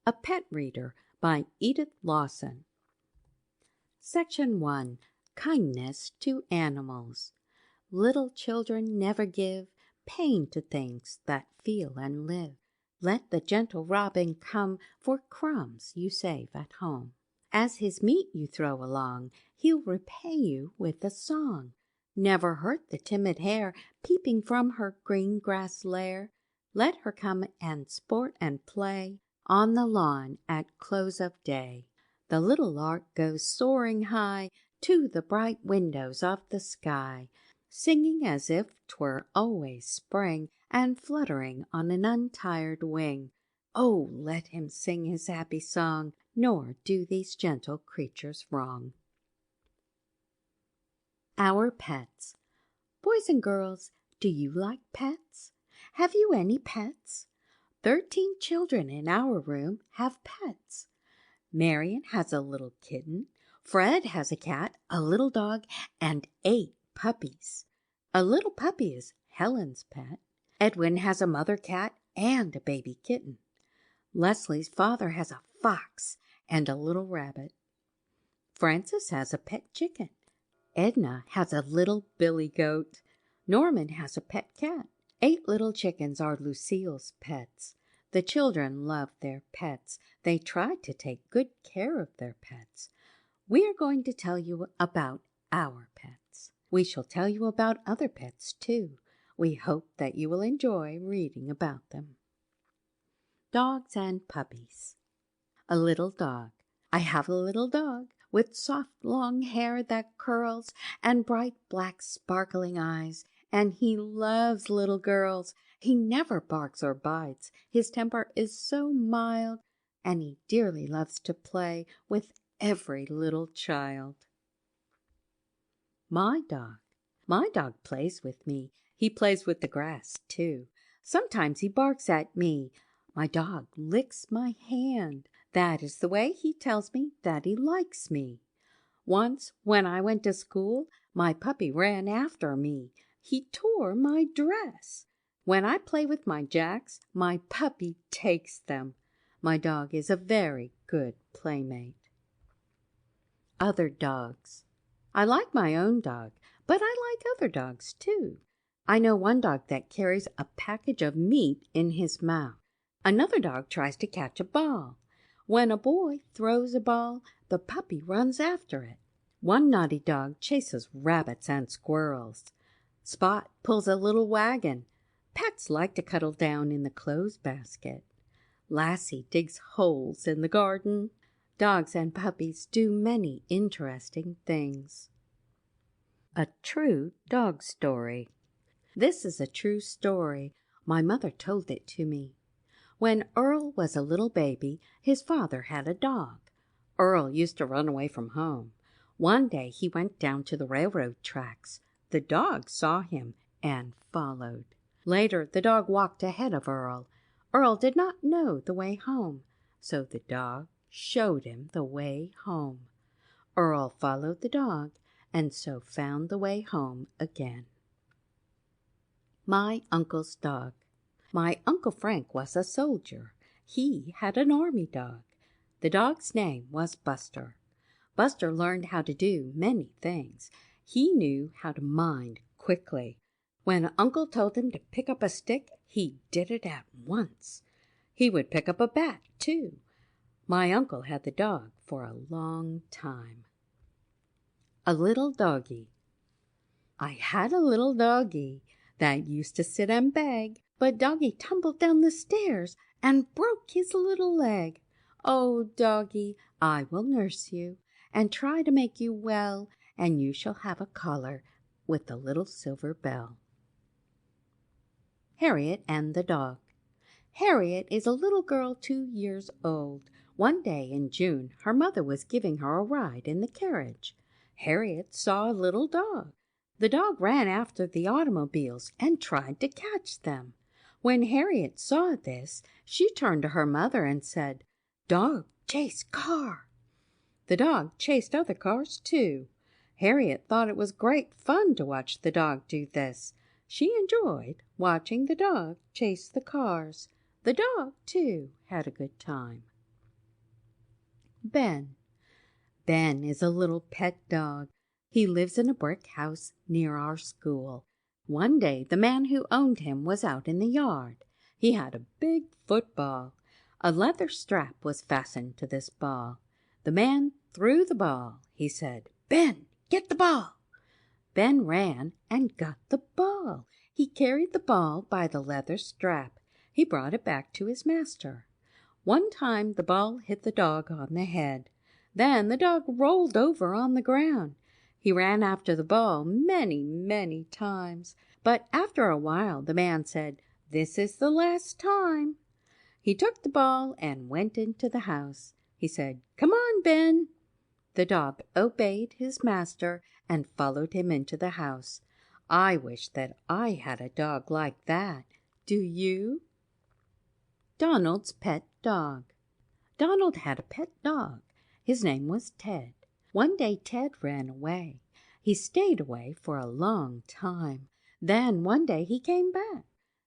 A Pet Reader by Edith Lawson. Section 1. Kindness to Animals. Little children never give pain to things that feel and live. Let the gentle robin come for crumbs you save at home. As his meat you throw along, he'll repay you with a song. Never hurt the timid hare peeping from her green grass lair. Let her come and sport and play on the lawn at close of day. The little lark goes soaring high to the bright windows of the sky, singing as if 'twere always spring, and fluttering on an untired wing. Oh, let him sing his happy song, nor do these gentle creatures wrong. Our pets. Boys and girls, do you like pets? Have you any pets? 13 children in our room have pets. Marion has a little kitten. Fred has a cat, a little dog, and 8 puppies. A little puppy is Helen's pet. Edwin has a mother cat and a baby kitten. Leslie's father has a fox and a little rabbit. Frances has a pet chicken. Edna has a little billy goat. Norman has a pet cat. 8 little chickens are Lucille's pets. The children love their pets. They try to take good care of their pets. We are going to tell you about our pets. We shall tell you about other pets, too. We hope that you will enjoy reading about them. Dogs and Puppies. A little dog. I have a little dog with soft long hair that curls and bright black sparkling eyes, and he loves little girls. He never barks or bites. His temper is so mild, and he dearly loves to play with every little child. My dog plays with me. He plays with the grass, too. Sometimes he barks at me. My dog licks my hand. That is the way he tells me that he likes me. Once, when I went to school, my puppy ran after me. He tore my dress. When I play with my jacks, my puppy takes them. My dog is a very good playmate. Other dogs. I like my own dog, but I like other dogs too. I know one dog that carries a package of meat in his mouth. Another dog tries to catch a ball. When a boy throws a ball, the puppy runs after it. One naughty dog chases rabbits and squirrels. Spot pulls a little wagon. Pets like to cuddle down in the clothes basket. Lassie digs holes in the garden. Dogs and puppies do many interesting things. A true dog story. This is a true story. My mother told it to me. When Earl was a little baby, his father had a dog. Earl used to run away from home. One day he went down to the railroad tracks. The dog saw him and followed. Later, the dog walked ahead of Earl. Earl did not know the way home, so the dog showed him the way home. Earl followed the dog and so found the way home again. My uncle's dog. My Uncle Frank was a soldier. He had an army dog. The dog's name was Buster. Buster learned how to do many things. He knew how to mind quickly. When Uncle told him to pick up a stick, he did it at once. He would pick up a bat, too. My uncle had the dog for a long time. A little doggie. I had a little doggie that used to sit and beg, but Doggie tumbled down the stairs and broke his little leg. Oh, Doggie, I will nurse you and try to make you well, and you shall have a collar with a little silver bell. Harriet and the dog. Harriet is a little girl 2 years old. One day in June, her mother was giving her a ride in the carriage. Harriet saw a little dog. The dog ran after the automobiles and tried to catch them. When Harriet saw this, she turned to her mother and said, "Dog, chase car." The dog chased other cars, too. Harriet thought it was great fun to watch the dog do this. She enjoyed watching the dog chase the cars. The dog, too, had a good time. Ben. Ben is a little pet dog. He lives in a brick house near our school. One day the man who owned him was out in the yard. He had a big football. A leather strap was fastened to this ball. The man threw the ball. He said, "Ben, get the ball." Ben ran and got the ball. He carried the ball by the leather strap. He brought it back to his master. One time the ball hit the dog on the head. Then the dog rolled over on the ground. He ran after the ball many, many times. But after a while the man said, "This is the last time." He took the ball and went into the house. He said, "Come on, Ben." The dog obeyed his master and followed him into the house. I wish that I had a dog like that. Do you? Donald's pet dog. Donald had a pet dog. His name was Ted. One day Ted ran away. He stayed away for a long time. Then one day he came back.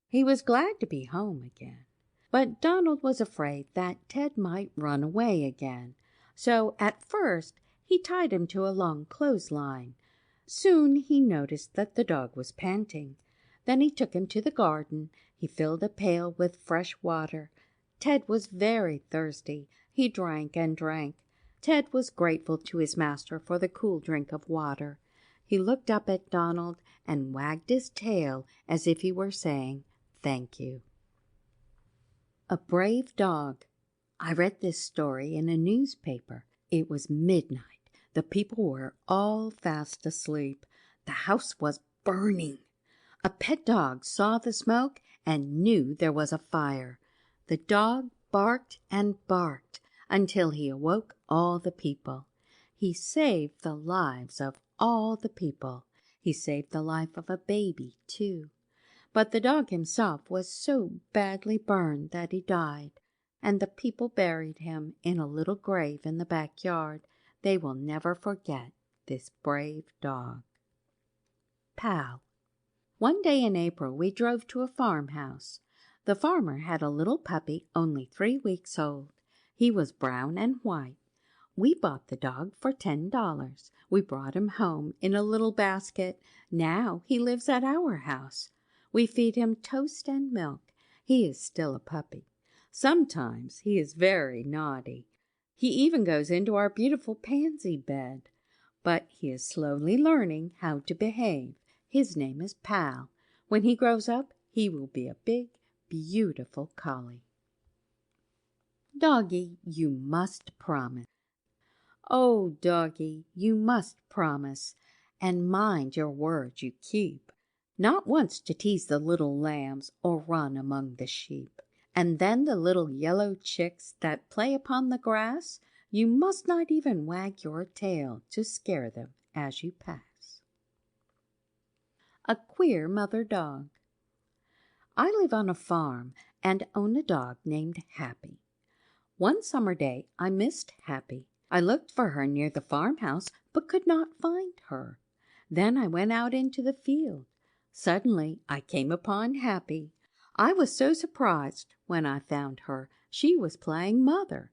He was glad to be home again. But Donald was afraid that Ted might run away again. So at first he tied him to a long clothesline. Soon he noticed that the dog was panting. Then he took him to the garden. He filled a pail with fresh water. Ted was very thirsty. He drank and drank. Ted was grateful to his master for the cool drink of water. He looked up at Donald and wagged his tail as if he were saying, "Thank you." A brave dog. I read this story in a newspaper. It was midnight. The people were all fast asleep. The house was burning. A pet dog saw the smoke and knew there was a fire. The dog barked and barked until he awoke all the people. He saved the lives of all the people. He saved the life of a baby, too. But the dog himself was so badly burned that he died, and the people buried him in a little grave in the backyard. They will never forget this brave dog. Pal. One day in April we drove to a farmhouse. The farmer had a little puppy only 3 weeks old. He was brown and white. We bought the dog for $10. We brought him home in a little basket. Now he lives at our house. We feed him toast and milk. He is still a puppy. Sometimes he is very naughty. He even goes into our beautiful pansy bed. But he is slowly learning how to behave. His name is Pal. When he grows up, he will be a big, beautiful collie. Doggie, you must promise. Oh, doggie, you must promise, and mind your word you keep. Not once to tease the little lambs or run among the sheep. And then the little yellow chicks that play upon the grass, you must not even wag your tail to scare them as you pass. A queer mother dog. I live on a farm and own a dog named Happy. One summer day I missed Happy. I looked for her near the farmhouse but could not find her. Then I went out into the field. Suddenly I came upon Happy. I was so surprised when I found her. She was playing mother.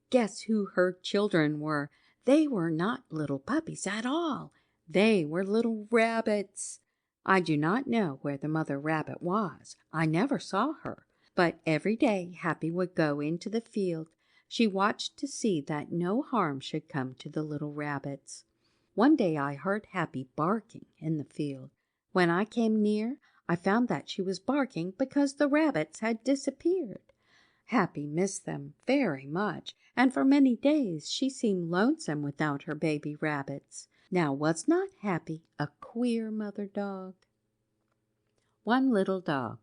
Guess who her children were? They were not little puppies at all. They were little rabbits. I do not know where the mother rabbit was. I never saw her. But every day Happy would go into the field. She watched to see that no harm should come to the little rabbits. One day I heard Happy barking in the field. When I came near, I found that she was barking because the rabbits had disappeared. Happy missed them very much, and for many days she seemed lonesome without her baby rabbits. Now was not Happy a queer mother dog? One little dog.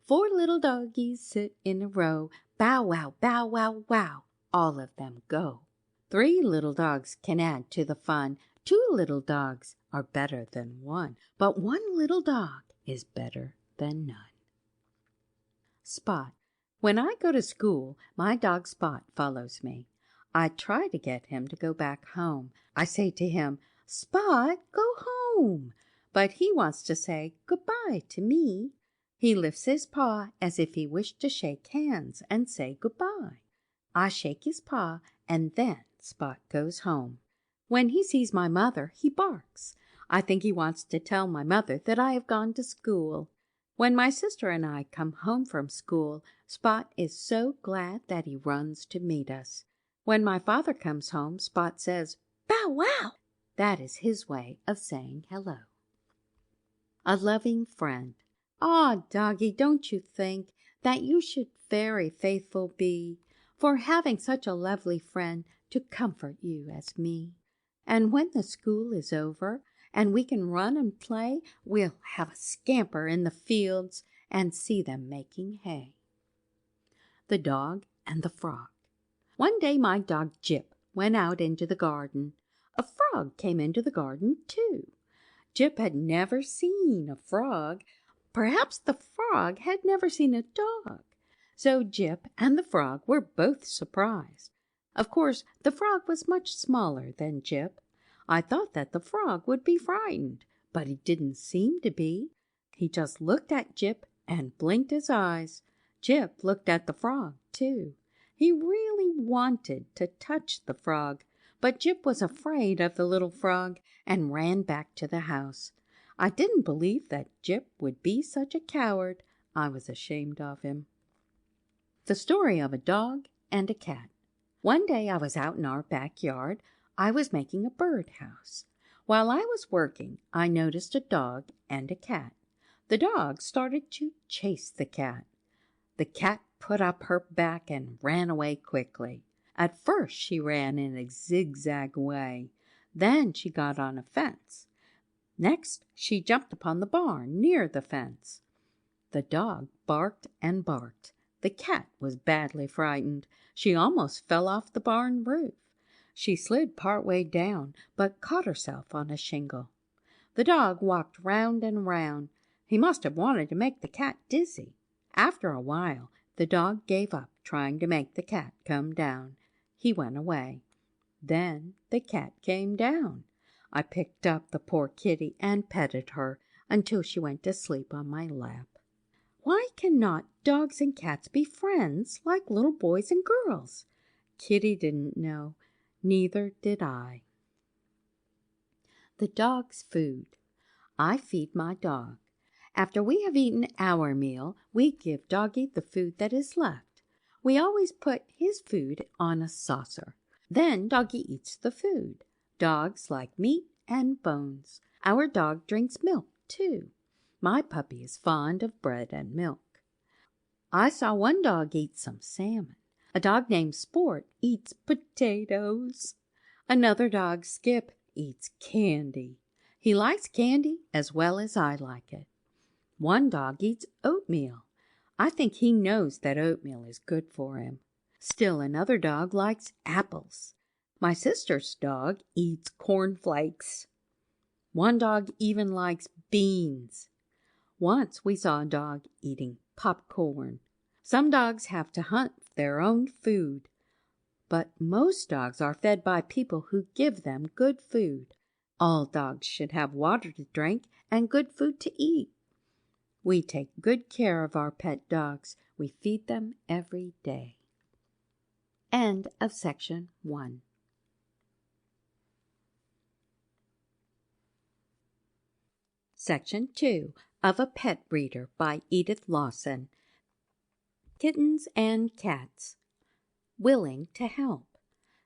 4 little doggies sit in a row. Bow wow, bow wow, wow, all of them go. 3 little dogs can add to the fun. 2 little dogs are better than 1, but 1 little dog is better than none. Spot. When I go to school, my dog Spot follows me. I try to get him to go back home. I say to him, "Spot, go home." But he wants to say goodbye to me. He lifts his paw as if he wished to shake hands and say goodbye. I shake his paw and then Spot goes home. When he sees my mother, he barks. I think he wants to tell my mother that I have gone to school. When my sister and I come home from school, Spot is so glad that he runs to meet us. When my father comes home, Spot says, "Bow wow!" That is his way of saying hello. A loving friend. Ah, doggie, don't you think that you should very faithful be, for having such a lovely friend to comfort you as me? And when the school is over, and we can run and play, we'll have a scamper in the fields and see them making hay. The Dog and the Frog. One day my dog Jip went out into the garden. A frog came into the garden too. Jip had never seen a frog. Perhaps the frog had never seen a dog. So Jip and the frog were both surprised. Of course, the frog was much smaller than Jip. I thought that the frog would be frightened, but he didn't seem to be. He just looked at Jip and blinked his eyes. Jip looked at the frog, too. He really wanted to touch the frog, but Jip was afraid of the little frog and ran back to the house. I didn't believe that Jip would be such a coward. I was ashamed of him. The Story of a Dog and a Cat. One day I was out in our backyard. I was making a birdhouse. While I was working, I noticed a dog and a cat. The dog started to chase the cat. The cat put up her back and ran away quickly. At first she ran in a zigzag way. Then she got on a fence. Next she jumped upon the barn near the fence. The dog barked and barked. The cat was badly frightened. She almost fell off the barn roof. She slid part way down, but caught herself on a shingle. The dog walked round and round. He must have wanted to make the cat dizzy. After a while, the dog gave up trying to make the cat come down. He went away. Then the cat came down. I picked up the poor kitty and petted her until she went to sleep on my lap. Why cannot dogs and cats be friends like little boys and girls? Kitty didn't know. Neither did I. The dog's food. I feed my dog. After we have eaten our meal, we give Doggie the food that is left. We always put his food on a saucer. Then Doggie eats the food. Dogs like meat and bones. Our dog drinks milk, too. My puppy is fond of bread and milk. I saw one dog eat some salmon. A dog named Sport eats potatoes. Another dog, Skip, eats candy. He likes candy as well as I like it. One dog eats oatmeal. I think he knows that oatmeal is good for him. Still another dog likes apples. My sister's dog eats cornflakes. One dog even likes beans. Once we saw a dog eating popcorn. Some dogs have to hunt their own food, but most dogs are fed by people who give them good food. All dogs should have water to drink and good food to eat. We take good care of our pet dogs. We feed them every day. End of section 1. Section 2 of A Pet Reader by Edith Lawson. Kittens and Cats. Willing to help.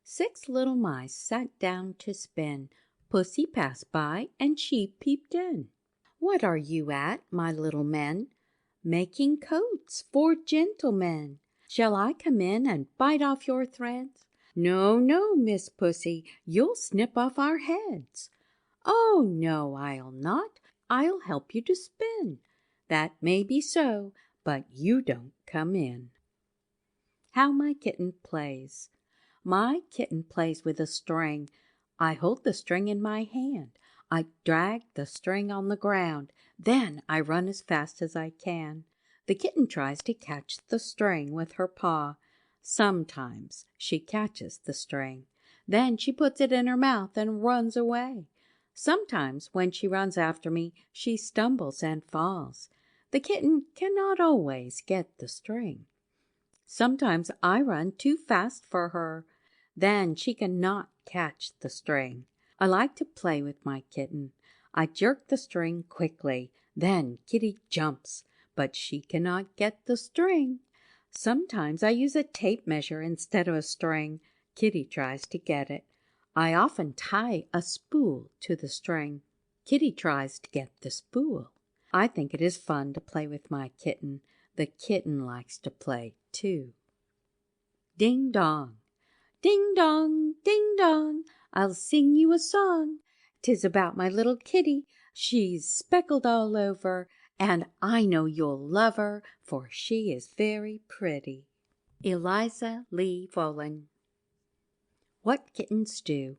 6 little mice sat down to spin. Pussy passed by and she peeped in. "What are you at, my little men?" "Making coats for gentlemen." "Shall I come in and bite off your threads?" "No, no, Miss Pussy, you'll snip off our heads." "Oh, no, I'll not. I'll help you to spin." "That may be so, but you don't come in." How my kitten plays. My kitten plays with a string. I hold the string in my hand. I drag the string on the ground. Then I run as fast as I can. The kitten tries to catch the string with her paw. Sometimes she catches the string. Then she puts it in her mouth and runs away. Sometimes when she runs after me, she stumbles and falls. The kitten cannot always get the string. Sometimes I run too fast for her. Then she cannot catch the string. I like to play with my kitten. I jerk the string quickly. Then Kitty jumps, but she cannot get the string. Sometimes I use a tape measure instead of a string. Kitty tries to get it. I often tie a spool to the string. Kitty tries to get the spool. I think it is fun to play with my kitten. The kitten likes to play too. Ding dong. Ding dong, ding dong, I'll sing you a song. 'Tis about my little kitty, she's speckled all over, and I know you'll love her, for she is very pretty. Eliza Lee Volan. What Kittens Do.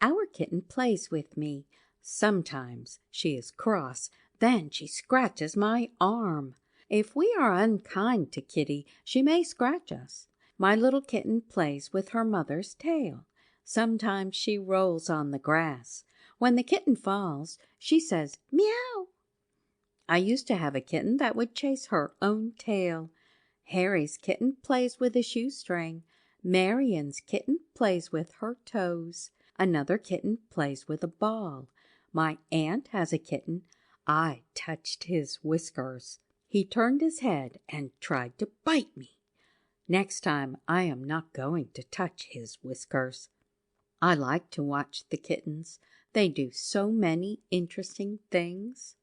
Our kitten plays with me. Sometimes she is cross, then she scratches my arm. If we are unkind to Kitty, she may scratch us. My little kitten plays with her mother's tail. Sometimes she rolls on the grass. When the kitten falls, she says, "Meow." I used to have a kitten that would chase her own tail. Harry's kitten plays with a shoestring. Marion's kitten plays with her toes. Another kitten plays with a ball. My aunt has a kitten. I touched his whiskers. He turned his head and tried to bite me. Next time I am not going to touch his whiskers. I like to watch the kittens. They do so many interesting things.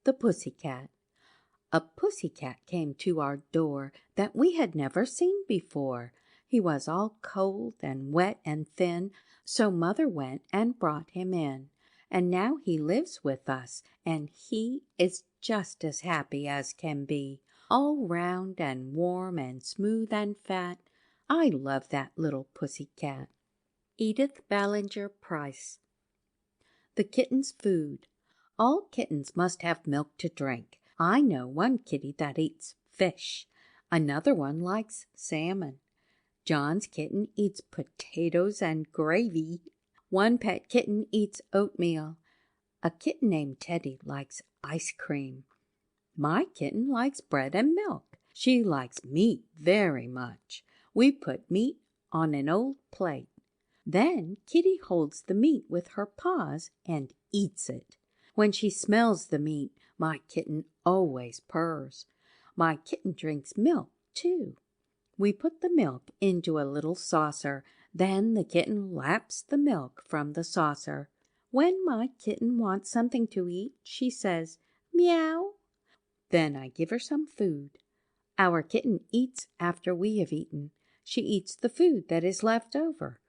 The Pussycat. A pussycat came to our door that we had never seen before. He was all cold and wet and thin, so Mother went and brought him in. And now he lives with us, and he is just as happy as can be, all round and warm and smooth and fat. I love that little pussycat. Edith Ballinger Price. The kitten's food. All kittens must have milk to drink. I know one kitty that eats fish. Another one likes salmon. John's kitten eats potatoes and gravy. One pet kitten eats oatmeal. A kitten named Teddy likes ice cream. My kitten likes bread and milk. She likes meat very much. We put meat on an old plate. Then Kitty holds the meat with her paws and eats it. When she smells the meat, my kitten always purrs. My kitten drinks milk, too. We put the milk into a little saucer. Then the kitten laps the milk from the saucer. When my kitten wants something to eat, she says, "Meow." Then I give her some food. Our kitten eats after we have eaten. She eats the food that is left over.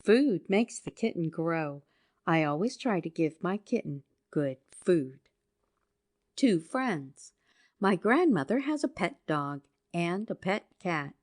Food makes the kitten grow. I always try to give my kitten good food. Two friends. My grandmother has a pet dog and a pet cat.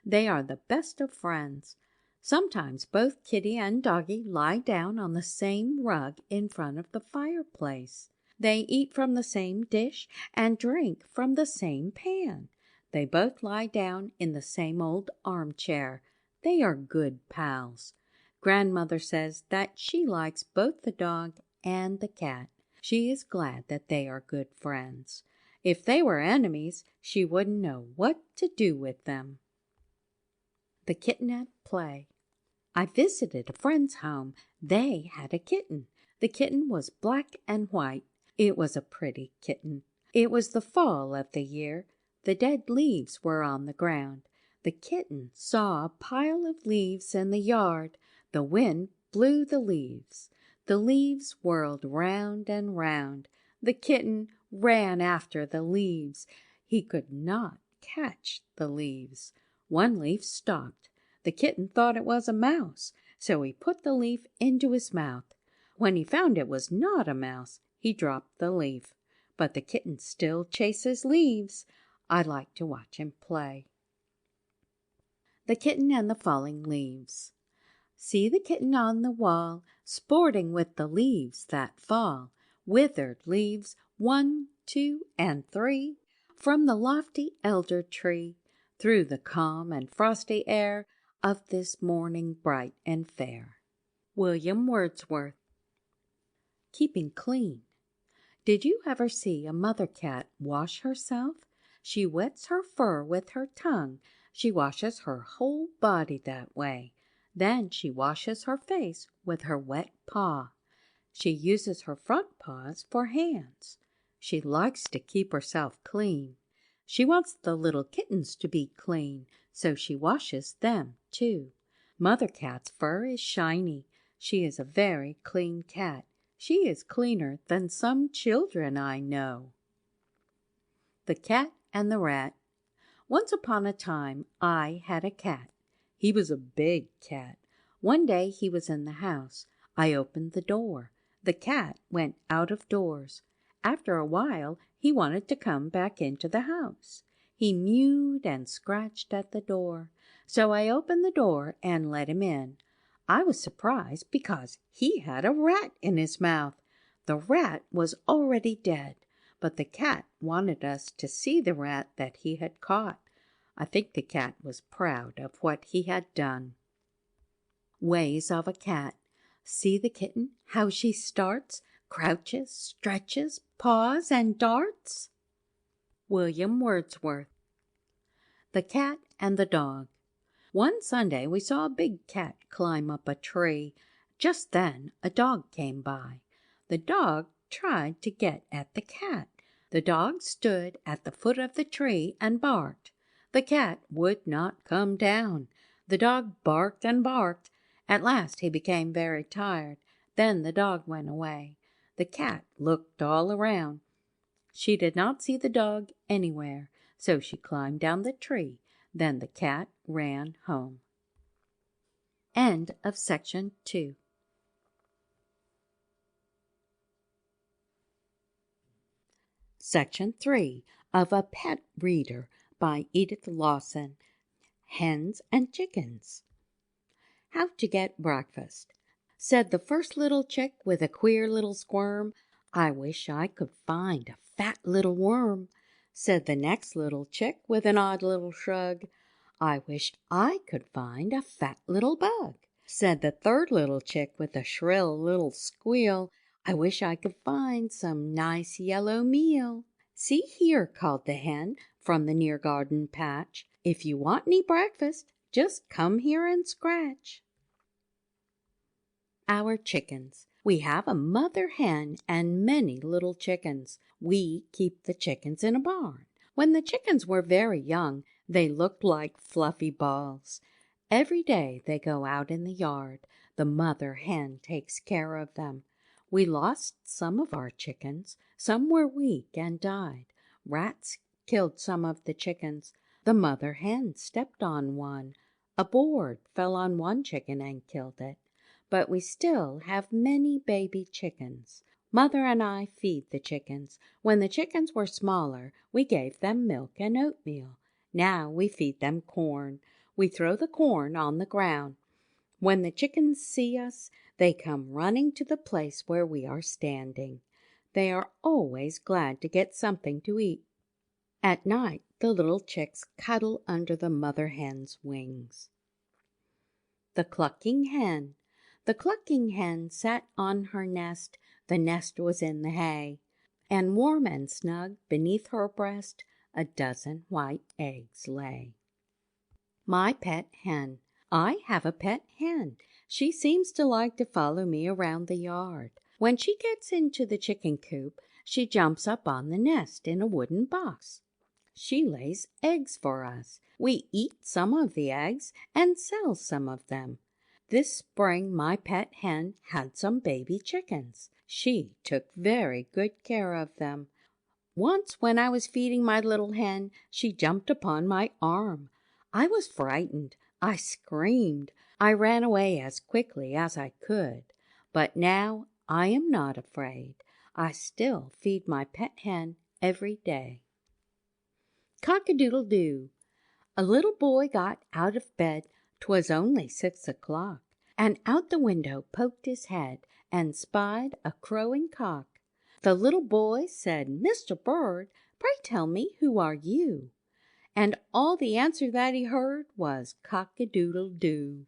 They are the best of friends. Sometimes both Kitty and Doggie lie down on the same rug in front of the fireplace. They eat from the same dish and drink from the same pan. They both lie down in the same old armchair. They are good pals. Grandmother says that she likes both the dog and the cat. She is glad that they are good friends. If they were enemies, she wouldn't know what to do with them. The Kitten at Play. I visited a friend's home. They had a kitten. The kitten was black and white. It was a pretty kitten. It was the fall of the year. The dead leaves were on the ground. The kitten saw a pile of leaves in the yard. The wind blew the leaves. The leaves whirled round and round. The kitten ran after the leaves. He could not catch the leaves. One leaf stopped. The kitten thought it was a mouse, so he put the leaf into his mouth. When he found it was not a mouse, he dropped the leaf. But the kitten still chases leaves. I like to watch him play. The Kitten and the Falling Leaves. See the kitten on the wall, sporting with the leaves that fall. Withered leaves, 1, 2, and 3, from the lofty elder tree, through the calm and frosty air of this morning bright and fair. William Wordsworth. Keeping clean. Did you ever see a mother cat wash herself? She wets her fur with her tongue. She washes her whole body that way. Then she washes her face with her wet paw. She uses her front paws for hands. She likes to keep herself clean. She wants the little kittens to be clean, so she washes them too. Mother Cat's fur is shiny. She is a very clean cat. She is cleaner than some children I know. The Cat and the Rat. Once upon a time I had a cat. He was a big cat. One day he was in the house. I opened the door. The cat went out of doors. After a while he wanted to come back into the house. He mewed and scratched at the door. So I opened the door and let him in. I was surprised because he had a rat in his mouth. The rat was already dead, but the cat wanted us to see the rat that he had caught. I think the cat was proud of what he had done. Ways of a cat. See the kitten, how she starts, crouches, stretches, paws, and darts. William Wordsworth. The Cat and the Dog. One Sunday we saw a big cat climb up a tree. Just then a dog came by. The dog tried to get at the cat. The dog stood at the foot of the tree and barked. The cat would not come down. The dog barked and barked. At last he became very tired. Then the dog went away. The cat looked all around. She did not see the dog anywhere, so she climbed down the tree. Then the cat ran home. End of section 2. Section 3 of A Pet Reader by Edith Lawson. Hens and Chickens. How to get breakfast. Said the first little chick with a queer little squirm, I wish I could find a fat little worm. Said the next little chick with an odd little shrug, I wish I could find a fat little bug. Said the third little chick with a shrill little squeal, I wish I could find some nice yellow meal. See here, called the hen from the near garden patch, if you want any breakfast, just come here and scratch. Our chickens. We have a mother hen and many little chickens. We keep the chickens in a barn. When the chickens were very young, they looked like fluffy balls. Every day they go out in the yard. The mother hen takes care of them. We lost some of our chickens. Some were weak and died. Rats killed some of the chickens. The mother hen stepped on one. A board fell on one chicken and killed it. But we still have many baby chickens. Mother and I feed the chickens. When the chickens were smaller, we gave them milk and oatmeal. Now we feed them corn. We throw the corn on the ground. When the chickens see us, they come running to the place where we are standing. They are always glad to get something to eat. At night, the little chicks cuddle under the mother hen's wings. The Clucking Hen. The clucking hen sat on her nest. The nest was in the hay, and warm and snug beneath her breast a dozen white eggs lay. My pet hen. I have a pet hen. She seems to like to follow me around the yard. When she gets into the chicken coop, she jumps up on the nest in a wooden box. She lays eggs for us. We eat some of the eggs and sell some of them. This spring my pet hen had some baby chickens. She took very good care of them. Once when I was feeding my little hen, she jumped upon my arm. I was frightened. I screamed. I ran away as quickly as I could. But now I am not afraid. I still feed my pet hen every day. Cock-a-doodle-doo. A little boy got out of bed. 'Twas only 6 o'clock, and out the window poked his head and spied a crowing cock. The little boy said, "Mr. Bird, pray tell me, who are you?" And all the answer that he heard was cock-a-doodle-doo.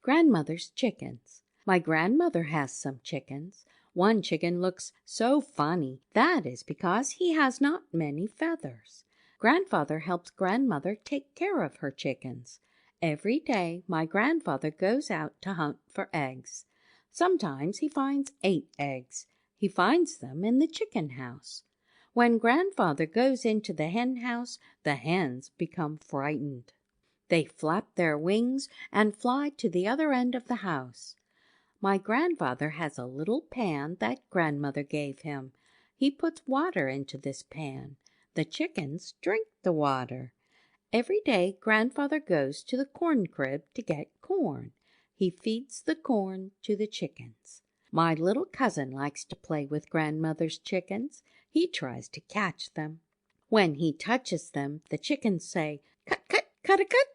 Grandmother's chickens. My grandmother has some chickens. One chicken looks so funny. That is because he has not many feathers. Grandfather helps Grandmother take care of her chickens. Every day my grandfather goes out to hunt for eggs. Sometimes he finds 8 eggs. He finds them in the chicken house. When Grandfather goes into the hen house, the hens become frightened. They flap their wings and fly to the other end of the house. My grandfather has a little pan that Grandmother gave him. He puts water into this pan. The chickens drink the water. Every day Grandfather goes to the corn crib to get corn. He feeds the corn to the chickens. My little cousin likes to play with Grandmother's chickens. He tries to catch them. When he touches them, the chickens say, "Cut, cut, cut a cut."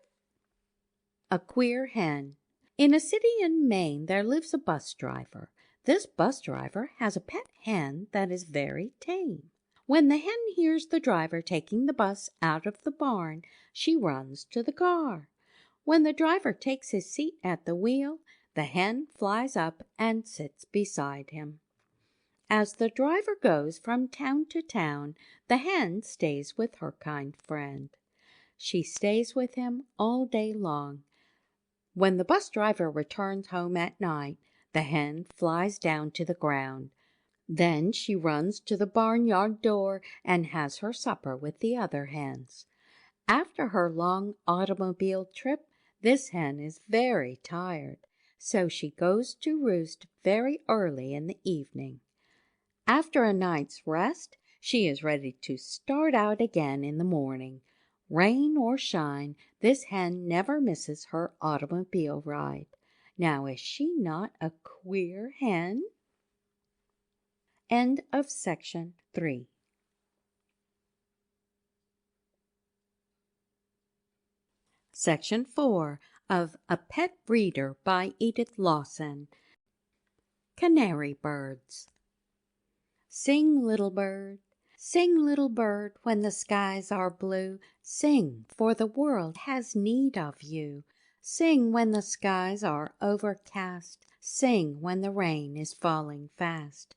A queer hen. In a city in Maine there lives a bus driver. This bus driver has a pet hen that is very tame. When the hen hears the driver taking the bus out of the barn, she runs to the car. When the driver takes his seat at the wheel, the hen flies up and sits beside him. As the driver goes from town to town, the hen stays with her kind friend. She stays with him all day long. When the bus driver returns home at night, the hen flies down to the ground. Then she runs to the barnyard door and has her supper with the other hens. After her long automobile trip, this hen is very tired, so she goes to roost very early in the evening. After a night's rest, she is ready to start out again in the morning. Rain or shine, this hen never misses her automobile ride. Now, is she not a queer hen? End of section 3. Section 4 of A Pet Reader by Edith Lawson. Canary Birds. Sing, little bird, when the skies are blue. Sing, for the world has need of you. Sing when the skies are overcast. Sing when the rain is falling fast.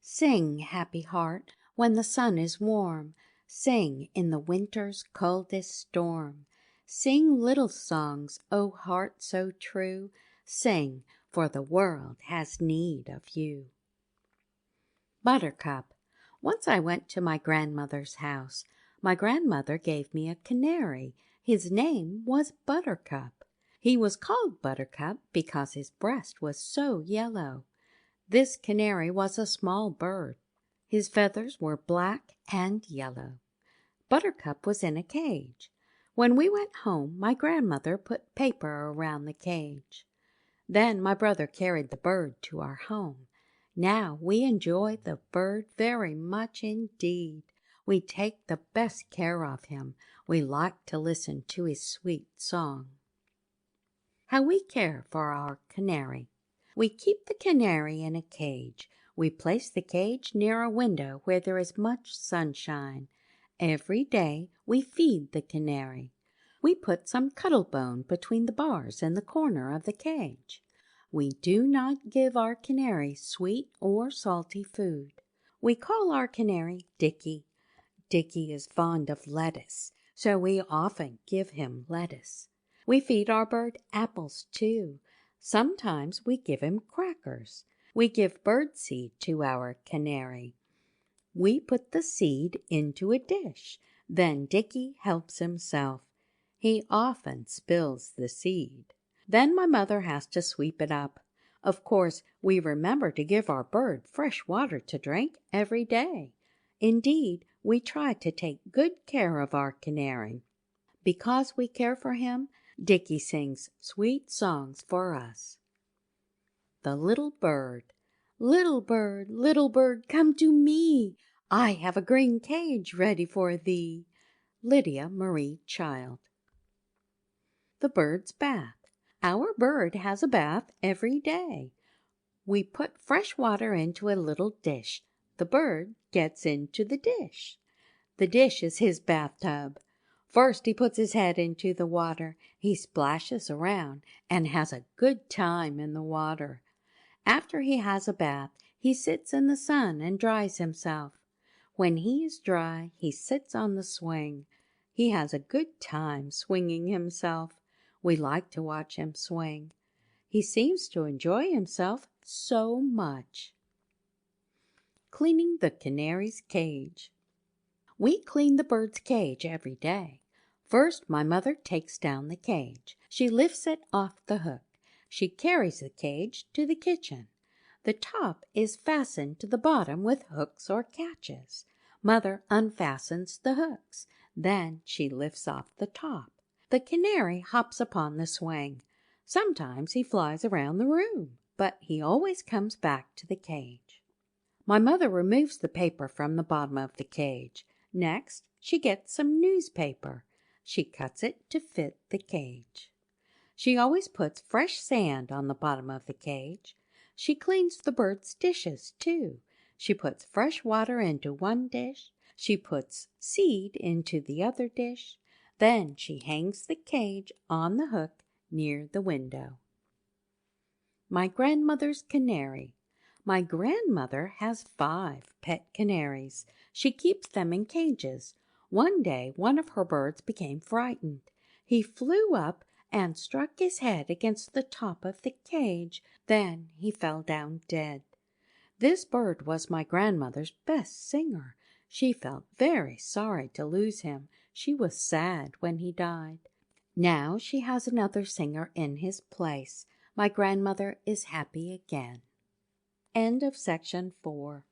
Sing, happy heart, when the sun is warm. Sing in the winter's coldest storm. Sing little songs, O heart so true. Sing, for the world has need of you. Buttercup. Once I went to my grandmother's house. My grandmother gave me a canary. His name was Buttercup. He was called Buttercup because his breast was so yellow. This canary was a small bird. His feathers were black and yellow. Buttercup was in a cage. When we went home, my grandmother put paper around the cage. Then my brother carried the bird to our home. Now we enjoy the bird very much indeed. We take the best care of him. We like to listen to his sweet song. How we care for our canary. We keep the canary in a cage. We place the cage near a window where there is much sunshine. Every day we feed the canary. We put some cuttlebone between the bars in the corner of the cage. We do not give our canary sweet or salty food. We call our canary Dickie. Dickie is fond of lettuce, so we often give him lettuce. We feed our bird apples too. Sometimes we give him crackers. We give bird seed to our canary. We put the seed into a dish. Then Dickie helps himself. He often spills the seed. Then my mother has to sweep it up. Of course, we remember to give our bird fresh water to drink every day. Indeed, we try to take good care of our canary. Because we care for him, Dickie sings sweet songs for us. The Little Bird. Little bird, come to me. I have a green cage ready for thee. Lydia Marie Child. The bird's bath. Our bird has a bath every day. We put fresh water into a little dish. The bird gets into the dish. The dish is his bathtub. First he puts his head into the water. He splashes around and has a good time in the water. After he has a bath, he sits in the sun and dries himself. When he is dry, he sits on the swing. He has a good time swinging himself. We like to watch him swing. He seems to enjoy himself so much. Cleaning the canary's cage. We clean the bird's cage every day. First, my mother takes down the cage. She lifts it off the hook. She carries the cage to the kitchen. The top is fastened to the bottom with hooks or catches. Mother unfastens the hooks. Then she lifts off the top. The canary hops upon the swing. Sometimes he flies around the room, but he always comes back to the cage. My mother removes the paper from the bottom of the cage. Next, she gets some newspaper. She cuts it to fit the cage. She always puts fresh sand on the bottom of the cage. She cleans the bird's dishes, too. She puts fresh water into one dish. She puts seed into the other dish. Then she hangs the cage on the hook near the window. My grandmother's canary. My grandmother has 5 pet canaries. She keeps them in cages. One day, one of her birds became frightened. He flew up and struck his head against the top of the cage. Then he fell down dead. This bird was my grandmother's best singer. She felt very sorry to lose him. She was sad when he died. Now she has another singer in his place. My grandmother is happy again. End of section 4.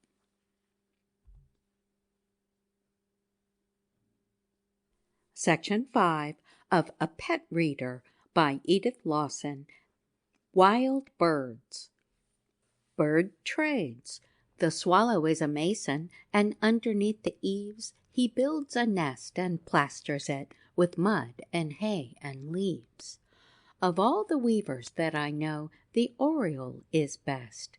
Section 5 of A Pet Reader by Edith Lawson. Wild Birds. Bird trades. The swallow is a mason, and underneath the eaves he builds a nest and plasters it with mud and hay and leaves. Of all the weavers that I know, the oriole is best.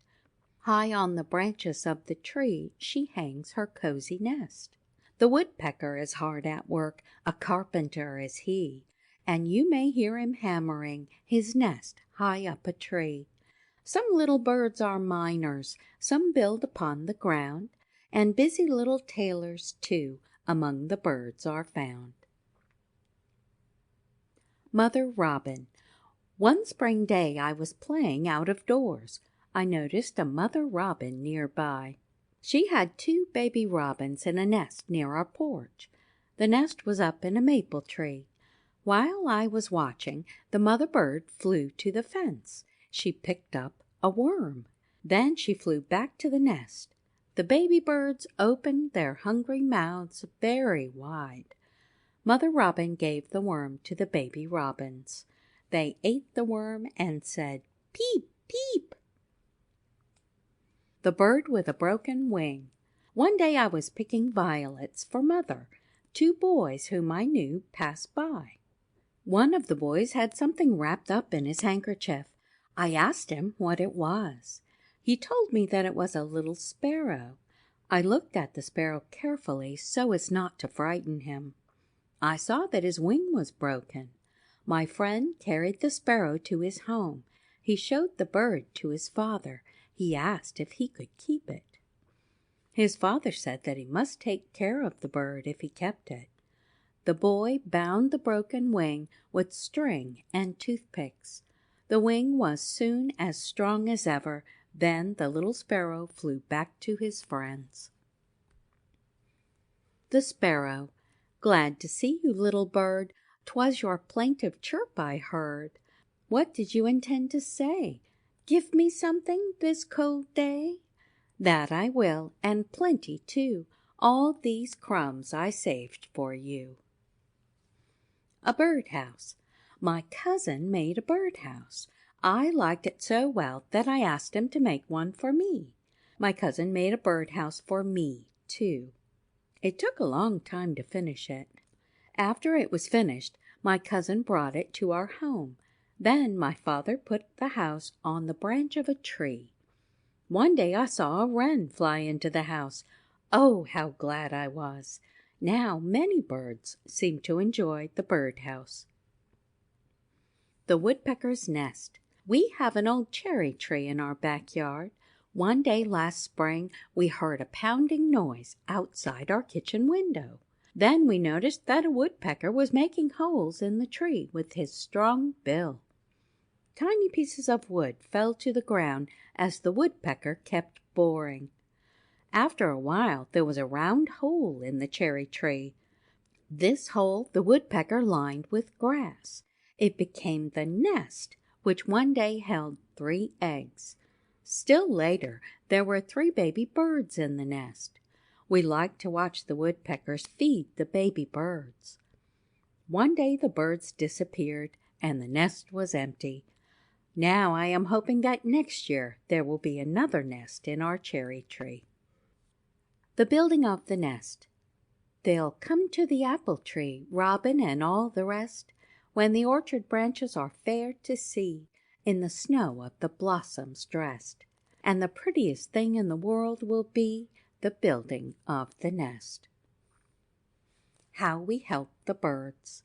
High on the branches of the tree she hangs her cozy nest. The woodpecker is hard at work, a carpenter is he, and you may hear him hammering his nest high up a tree. Some little birds are miners, some build upon the ground, and busy little tailors, too, among the birds are found. Mother Robin. One spring day I was playing out of doors. I noticed a mother robin near by. She had 2 baby robins in a nest near our porch. The nest was up in a maple tree. While I was watching, the mother bird flew to the fence. She picked up a worm. Then she flew back to the nest. The baby birds opened their hungry mouths very wide. Mother Robin gave the worm to the baby robins. They ate the worm and said, "Peep, peep." The bird with a broken wing. One day I was picking violets for Mother. 2 boys whom I knew passed by. One of the boys had something wrapped up in his handkerchief. I asked him what it was. He told me that it was a little sparrow. I looked at the sparrow carefully so as not to frighten him. I saw that his wing was broken. My friend carried the sparrow to his home. He showed the bird to his father. He asked if he could keep it. His father said that he must take care of the bird if he kept it. The boy bound the broken wing with string and toothpicks. The wing was soon as strong as ever. Then the little sparrow flew back to his friends. The sparrow. Glad to see you, little bird. 'Twas your plaintive chirp I heard. What did you intend to say? Give me something this cold day? That I will, and plenty too. All these crumbs I saved for you. A birdhouse. My cousin made a birdhouse. I liked it so well that I asked him to make one for me. My cousin made a birdhouse for me, too. It took a long time to finish it. After it was finished, my cousin brought it to our home. Then my father put the house on the branch of a tree. One day I saw a wren fly into the house. Oh, how glad I was! Now many birds seem to enjoy the birdhouse. The woodpecker's nest. We have an old cherry tree in our backyard. One day last spring we heard a pounding noise outside our kitchen window. Then we noticed that a woodpecker was making holes in the tree with his strong bill. Tiny pieces of wood fell to the ground as the woodpecker kept boring. After a while there was a round hole in the cherry tree. This hole the woodpecker lined with grass. It became the nest, which one day held 3 eggs. Still later, there were 3 baby birds in the nest. We liked to watch the woodpeckers feed the baby birds. One day the birds disappeared and the nest was empty. Now I am hoping that next year there will be another nest in our cherry tree. The building of the nest. They'll come to the apple tree, robin and all the rest, when the orchard branches are fair to see, in the snow of the blossoms dressed. And the prettiest thing in the world will be the building of the nest. How we help the birds.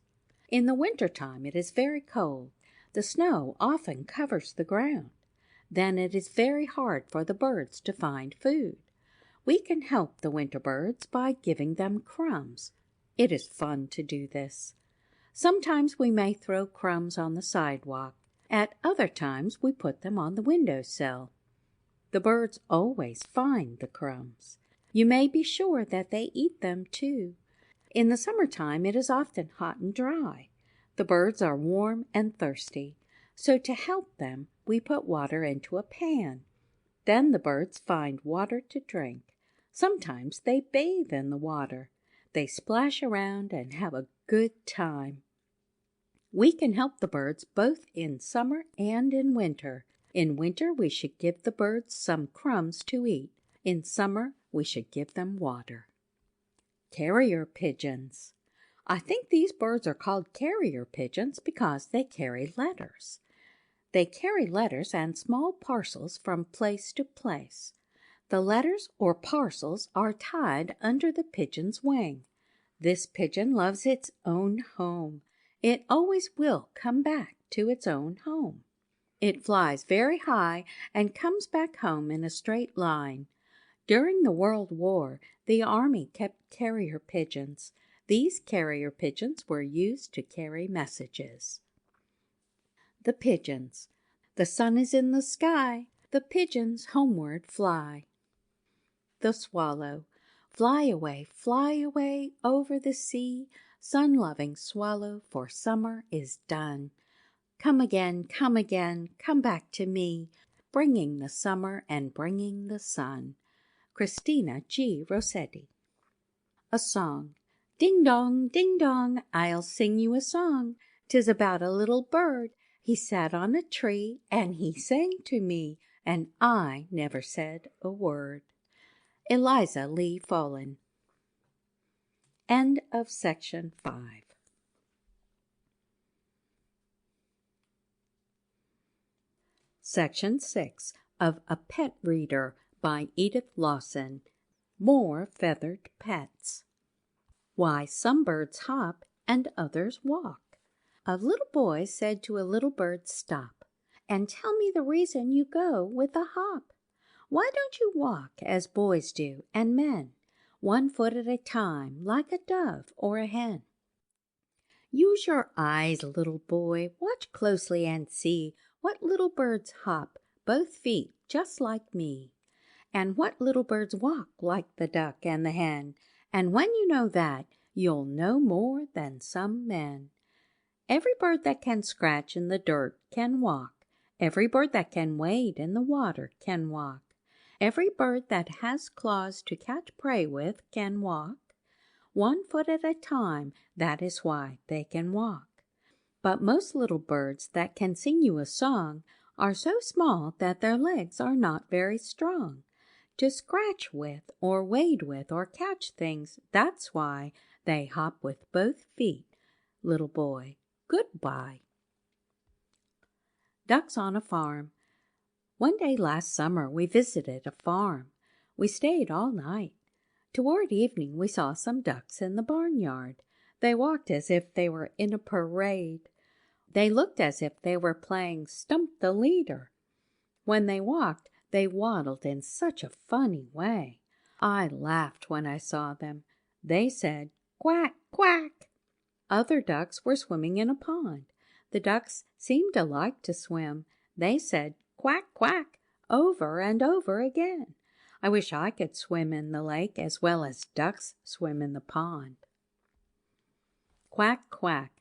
In the winter time it is very cold. The snow often covers the ground. Then it is very hard for the birds to find food. We can help the winter birds by giving them crumbs. It is fun to do this. Sometimes we may throw crumbs on the sidewalk. At other times we put them on the windowsill. The birds always find the crumbs. You may be sure that they eat them too. In the summertime it is often hot and dry. The birds are warm and thirsty. So to help them, we put water into a pan. Then the birds find water to drink. Sometimes they bathe in the water. They splash around and have a good time. We can help the birds both in summer and in winter. In winter, we should give the birds some crumbs to eat. In summer, we should give them water. Carrier pigeons. I think these birds are called carrier pigeons because they carry letters. They carry letters and small parcels from place to place. The letters or parcels are tied under the pigeon's wing. This pigeon loves its own home. It always will come back to its own home. It flies very high and comes back home in a straight line. During the World War, the Army kept carrier pigeons. These carrier pigeons were used to carry messages. The pigeons. The sun is in the sky. The pigeons homeward fly. The swallow. Fly away over the sea, sun-loving swallow, for summer is done. Come again, come back to me, bringing the summer and bringing the sun. Christina G. Rossetti. A song. Ding dong, I'll sing you a song. 'Tis about a little bird. He sat on a tree, and he sang to me, and I never said a word. Eliza Lee Follen. End of section 5. Section 6 of A Pet Reader by Edith Lawson. More feathered pets. Why some birds hop and others walk. A little boy said to a little bird, "Stop, and tell me the reason you go with a hop. Why don't you walk as boys do and men, 1 foot at a time, like a dove or a hen?" Use your eyes, little boy, watch closely and see what little birds hop, both feet just like me, and what little birds walk like the duck and the hen, and when you know that, you'll know more than some men. Every bird that can scratch in the dirt can walk. Every bird that can wade in the water can walk. Every bird that has claws to catch prey with can walk. 1 foot at a time, that is why they can walk. But most little birds that can sing you a song are so small that their legs are not very strong to scratch with or wade with or catch things. That's why they hop with both feet. Little boy, goodbye. Ducks on a farm. One day last summer we visited a farm. We stayed all night. Toward evening we saw some ducks in the barnyard. They walked as if they were in a parade. They looked as if they were playing Stump the Leader. When they walked, they waddled in such a funny way. I laughed when I saw them. They said, quack, quack. Other ducks were swimming in a pond. The ducks seemed to like to swim. They said, quack, quack, over and over again. I wish I could swim in the lake as well as ducks swim in the pond. Quack, quack.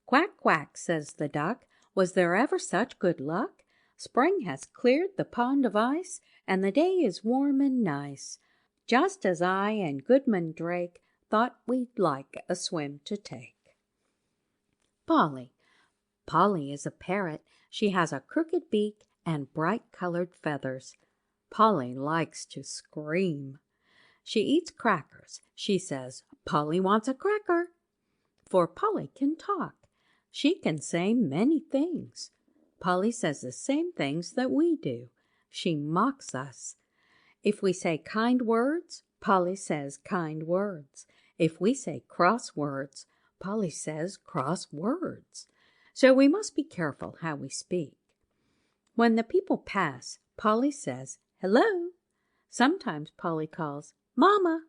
Quack, quack, says the duck. Was there ever such good luck? Spring has cleared the pond of ice, and the day is warm and nice, just as I and Goodman Drake thought we'd like a swim to take. Polly. Polly is a parrot. She has a crooked beak and bright-colored feathers. Polly likes to scream. She eats crackers. She says, Polly wants a cracker. For Polly can talk. She can say many things. Polly says the same things that we do. She mocks us. If we say kind words, Polly says kind words. If we say cross words, Polly says cross words. So we must be careful how we speak. When the people pass, Polly says, hello. Sometimes Polly calls, Mama.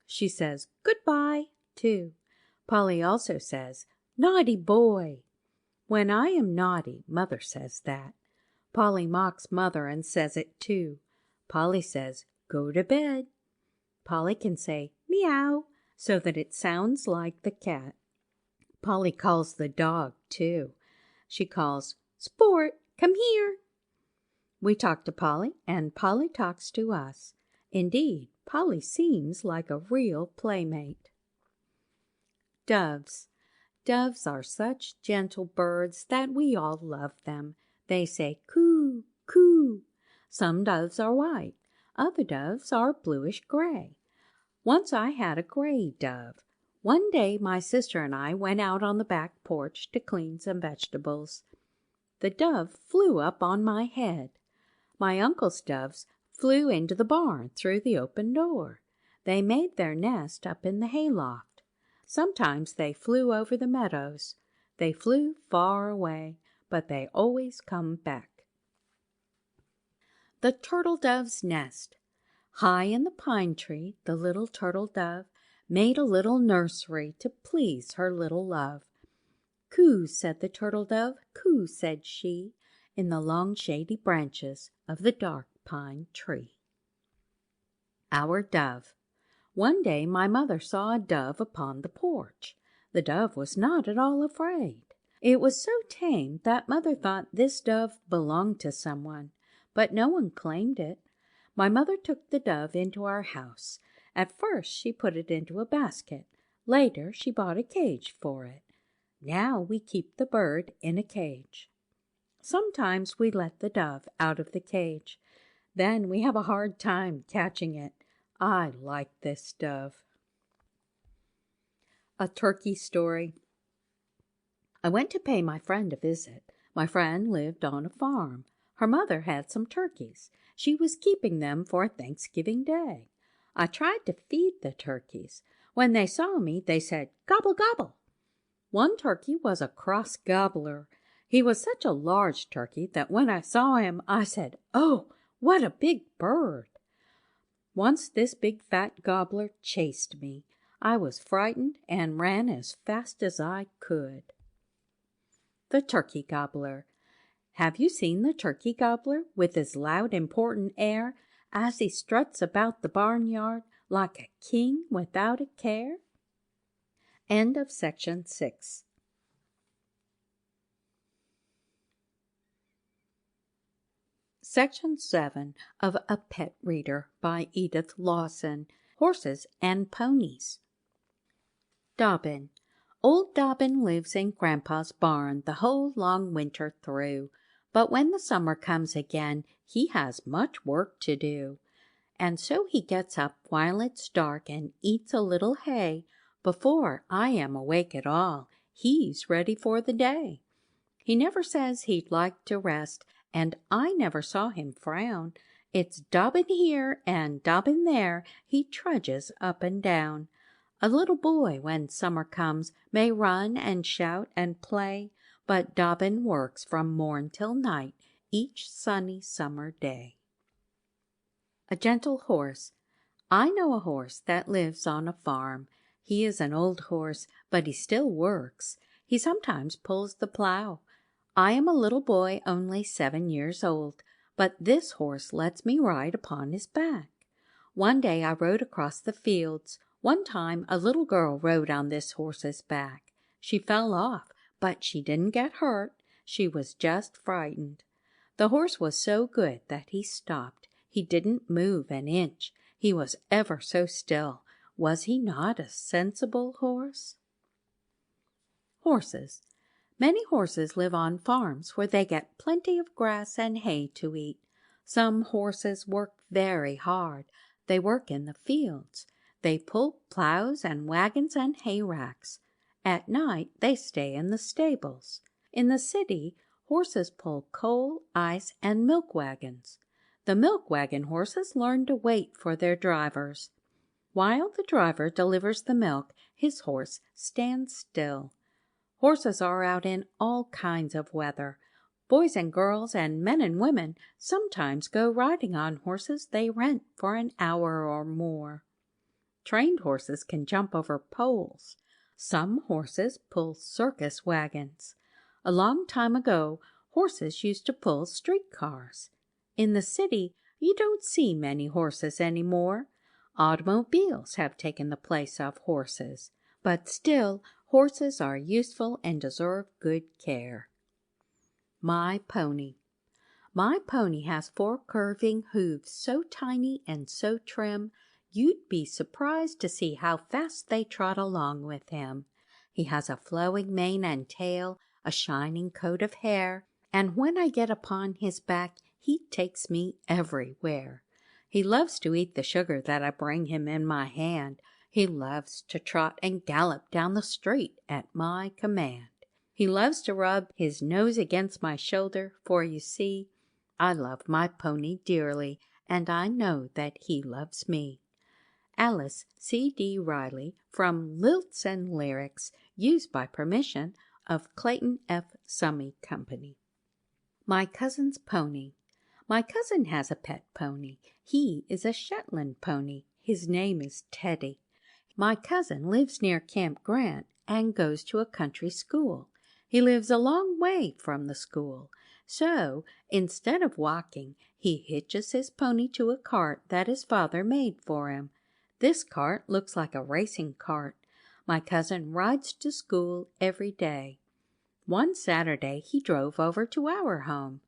She says, goodbye, too. Polly also says, naughty boy. When I am naughty, Mother says that. Polly mocks Mother and says it too. Polly says, go to bed. Polly can say, meow, so that it sounds like the cat. Polly calls the dog too. She calls, Sport, come here. We talk to Polly, and Polly talks to us. Indeed, Polly seems like a real playmate. Doves. Doves are such gentle birds that we all love them. They say coo, coo. Some doves are white. Other doves are bluish-gray. Once I had a gray dove. One day my sister and I went out on the back porch to clean some vegetables. The dove flew up on my head. My uncle's doves flew into the barn through the open door. They made their nest up in the hayloft. Sometimes they flew over the meadows. They flew far away, but they always come back. The turtle dove's nest. High in the pine tree, the little turtle dove made a little nursery to please her little love. Coo, said the turtle dove, coo, said she, in the long shady branches of the dark pine tree. Our dove. One day my mother saw a dove upon the porch. The dove was not at all afraid. It was so tame that Mother thought this dove belonged to someone, but no one claimed it. My mother took the dove into our house. At first she put it into a basket. Later she bought a cage for it. Now we keep the bird in a cage. Sometimes we let the dove out of the cage. Then we have a hard time catching it. I like this dove. A turkey story. I went to pay my friend a visit. My friend lived on a farm. Her mother had some turkeys. She was keeping them for Thanksgiving Day. I tried to feed the turkeys. When they saw me, they said, gobble, gobble. One turkey was a cross gobbler. He was such a large turkey that when I saw him, I said, oh, what a big bird. Once this big fat gobbler chased me. I was frightened and ran as fast as I could. The turkey gobbler. Have you seen the turkey gobbler with his loud, important air as he struts about the barnyard like a king without a care? End of section 6. Section 7 of A Pet Reader by Edith Lawson. Horses and Ponies. Dobbin. Old Dobbin lives in Grandpa's barn the whole long winter through, but when the summer comes again, he has much work to do. And so he gets up while it's dark and eats a little hay. Before I am awake at all, he's ready for the day. He never says he'd like to rest, and I never saw him frown. It's Dobbin here and Dobbin there, he trudges up and down. A little boy, when summer comes, may run and shout and play, but Dobbin works from morn till night each sunny summer day. A gentle horse. I know a horse that lives on a farm. He is an old horse, but he still works. He sometimes pulls the plow. I am a little boy only 7 years old, but this horse lets me ride upon his back. One day I rode across the fields. One time a little girl rode on this horse's back. She fell off, but she didn't get hurt. She was just frightened. The horse was so good that he stopped. He didn't move an inch. He was ever so still. Was he not a sensible horse? Horses. Many horses live on farms where they get plenty of grass and hay to eat. Some horses work very hard. They work in the fields. They pull plows and wagons and hay racks. At night they stay in the stables. In the city, horses pull coal, ice, and milk wagons. The milk wagon horses learn to wait for their drivers. While the driver delivers the milk, his horse stands still. Horses are out in all kinds of weather. Boys and girls and men and women sometimes go riding on horses they rent for an hour or more. Trained horses can jump over poles. Some horses pull circus wagons. A long time ago, horses used to pull streetcars. In the city, you don't see many horses anymore. Automobiles have taken the place of horses, but still, horses are useful and deserve good care. My pony. My pony has 4 curving hooves so tiny and so trim, you'd be surprised to see how fast they trot along with him. He has a flowing mane and tail, a shining coat of hair, and when I get upon his back, he takes me everywhere. He loves to eat the sugar that I bring him in my hand. He loves to trot and gallop down the street at my command. He loves to rub his nose against my shoulder, for you see, I love my pony dearly, and I know that he loves me. Alice C.D. Riley, from Lilts and Lyrics, used by permission of Clayton F. Summey Company. My cousin's pony. My cousin has a pet pony. He is a Shetland pony. His name is Teddy. My cousin lives near Camp Grant and goes to a country school. He lives a long way from the school. So, instead of walking, he hitches his pony to a cart that his father made for him. This cart looks like a racing cart. My cousin rides to school every day. One Saturday he drove over to our home.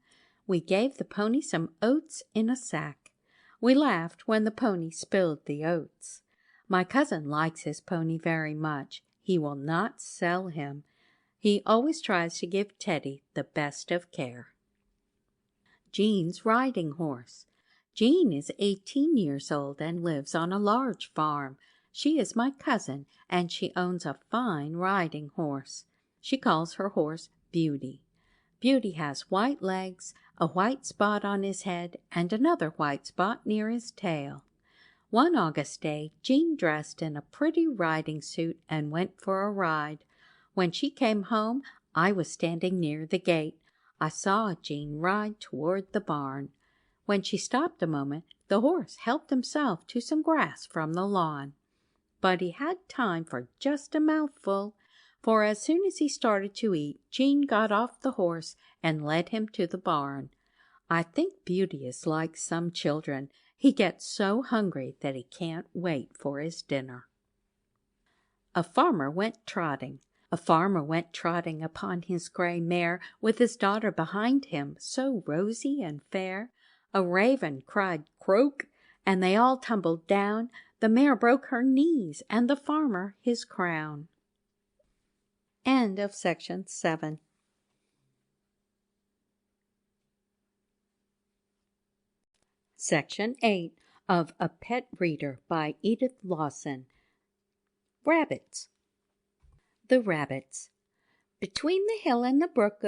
We gave the pony some oats in a sack. We laughed when the pony spilled the oats. My cousin likes his pony very much. He will not sell him. He always tries to give Teddy the best of care. Jean's riding horse. Jean is 18 years old and lives on a large farm. She is my cousin, and she owns a fine riding horse. She calls her horse Beauty. Beauty has white legs, a white spot on his head, and another white spot near his tail. One August day, Jean dressed in a pretty riding suit and went for a ride. When she came home, I was standing near the gate. I saw Jean ride toward the barn. When she stopped a moment, the horse helped himself to some grass from the lawn. But he had time for just a mouthful, for as soon as he started to eat, Jean got off the horse and led him to the barn. I think Beauty is like some children. He gets so hungry that he can't wait for his dinner. A farmer went trotting. A farmer went trotting upon his gray mare, with his daughter behind him, so rosy and fair. A raven cried "Croak," and they all tumbled down. The mare broke her knees, and the farmer his crown. End of section 7. Section 8 of A Pet Reader by Edith Lawson. Rabbits. The rabbits. Between the hill and the brook,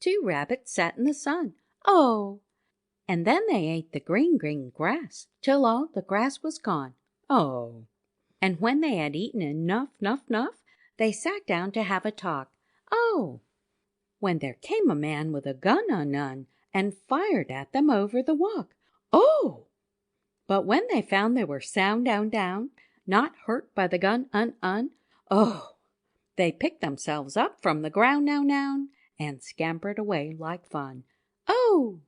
2 rabbits sat in the sun. Oh! And then they ate the green, green grass, till all the grass was gone. Oh! And when they had eaten enough, they sat down to have a talk. Oh! When there came a man with a gun and fired at them over the walk. Oh! But when they found they were sound down, Not hurt by the gun, Oh! They picked themselves up from the ground now, and scampered away like fun. Oh!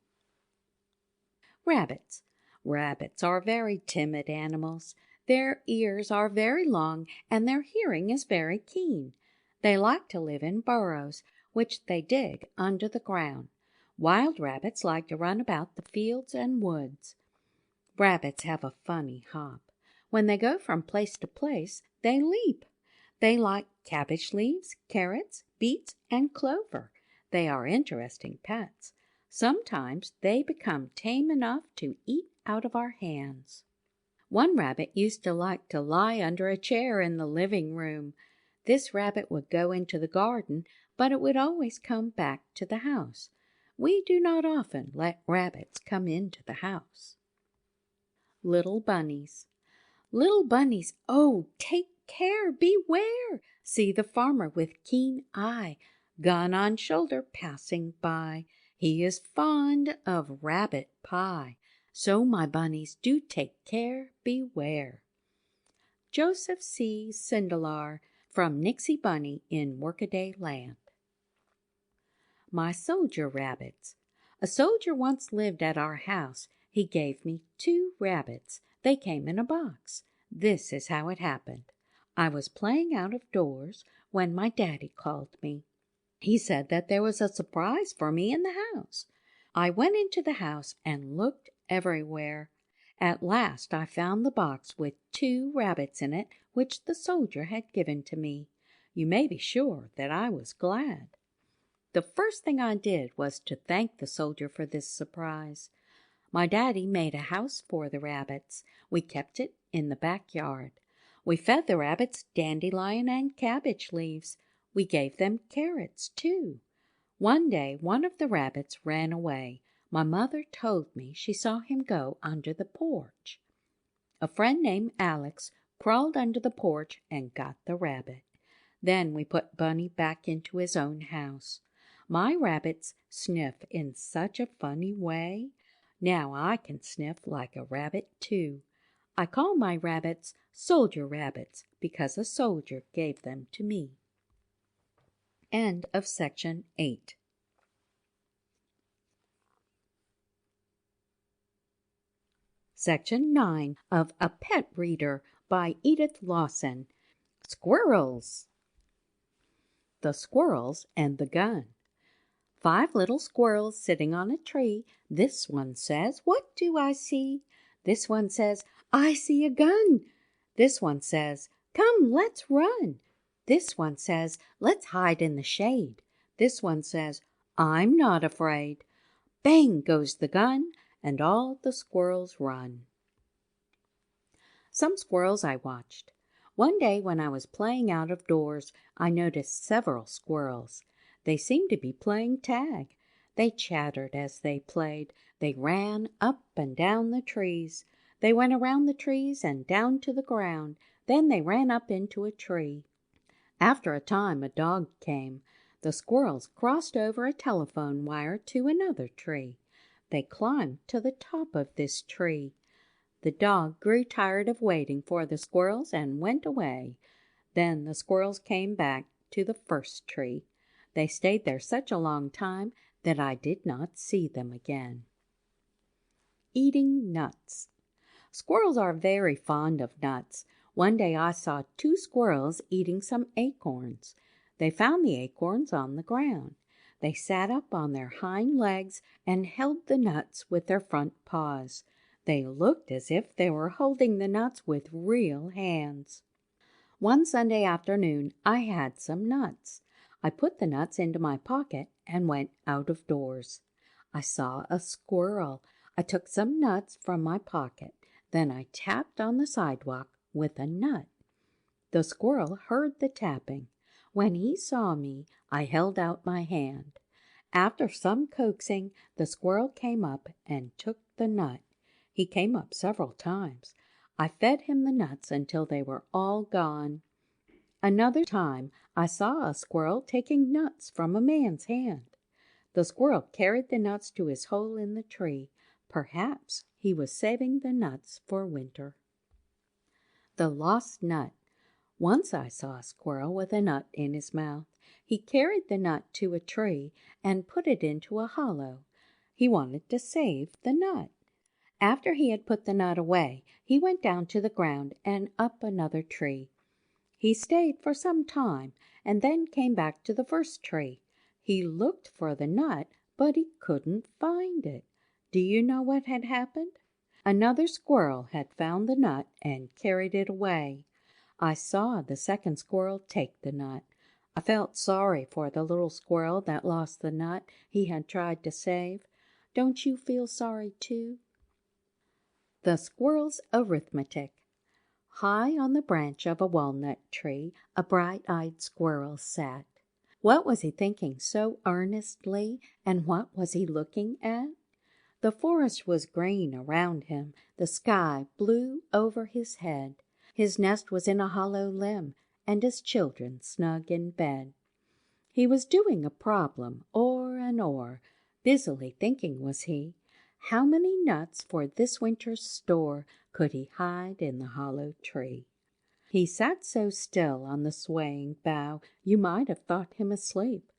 Rabbits. Rabbits are very timid animals. Their ears are very long, and their hearing is very keen. They like to live in burrows, which they dig under the ground. Wild rabbits like to run about the fields and woods. Rabbits have a funny hop. When they go from place to place, they leap. They like cabbage leaves, carrots, beets, and clover. They are interesting pets. Sometimes they become tame enough to eat out of our hands. One rabbit used to like to lie under a chair in the living room. This rabbit would go into the garden, but it would always come back to the house. We do not often let rabbits come into the house. Little bunnies. Little bunnies, oh, take care, beware! See the farmer with keen eye, gun on shoulder passing by. He is fond of rabbit pie. So, my bunnies, do take care, beware. Joseph C. Sindelar from Nixie Bunny in Workaday Land. My soldier rabbits. A soldier once lived at our house. He gave me 2 rabbits. They came in a box. This is how it happened. I was playing out of doors when my daddy called me. He said that there was a surprise for me in the house. I went into the house and looked everywhere. At last I found the box with 2 rabbits in it which the soldier had given to me. You may be sure that I was glad. The first thing I did was to thank the soldier for this surprise. My daddy made a house for the rabbits. We kept it in the backyard. We fed the rabbits dandelion and cabbage leaves. We gave them carrots, too. One day one of the rabbits ran away. My mother told me she saw him go under the porch. A friend named Alex crawled under the porch and got the rabbit. Then we put Bunny back into his own house. My rabbits sniff in such a funny way. Now I can sniff like a rabbit, too. I call my rabbits soldier rabbits because a soldier gave them to me. End of section 8. Section 9 of A Pet Reader by Edith Lawson. Squirrels. The Squirrels and the Gun. 5 little squirrels sitting on a tree. This one says, "What do I see?" This one says, "I see a gun." This one says, "Come, let's run." This one says, "Let's hide in the shade." This one says, "I'm not afraid." Bang goes the gun, and all the squirrels run. Some squirrels I watched. One day when I was playing out of doors, I noticed several squirrels. They seemed to be playing tag. They chattered as they played. They ran up and down the trees. They went around the trees and down to the ground. Then they ran up into a tree. After a time a dog came. The squirrels crossed over a telephone wire to another tree. They climbed to the top of this tree. The dog grew tired of waiting for the squirrels and went away. Then the squirrels came back to the first tree. They stayed there such a long time that I did not see them again. Eating nuts. Squirrels are very fond of nuts. One day I saw 2 squirrels eating some acorns. They found the acorns on the ground. They sat up on their hind legs and held the nuts with their front paws. They looked as if they were holding the nuts with real hands. One Sunday afternoon I had some nuts. I put the nuts into my pocket and went out of doors. I saw a squirrel. I took some nuts from my pocket. Then I tapped on the sidewalk with a nut. The squirrel heard the tapping. When he saw me, I held out my hand. After some coaxing, the squirrel came up and took the nut. He came up several times. I fed him the nuts until they were all gone. Another time I saw a squirrel taking nuts from a man's hand. The squirrel carried the nuts to his hole in the tree. Perhaps he was saving the nuts for winter. The lost nut. Once I saw a squirrel with a nut in his mouth. He carried the nut to a tree and put it into a hollow. He wanted to save the nut. After he had put the nut away, he went down to the ground and up another tree. He stayed for some time and then came back to the first tree. He looked for the nut, but he couldn't find it. Do you know what had happened? Another squirrel had found the nut and carried it away. I saw the second squirrel take the nut. I felt sorry for the little squirrel that lost the nut he had tried to save. Don't you feel sorry too? The Squirrel's Arithmetic. High on the branch of a walnut tree, a bright-eyed squirrel sat. What was he thinking so earnestly, and what was he looking at? The forest was green around him, the sky blue over his head. His nest was in a hollow limb, and his children snug in bed. He was doing a problem, o'er and o'er. Busily thinking was he. How many nuts for this winter's store could he hide in the hollow tree? He sat so still on the swaying bough, you might have thought him asleep.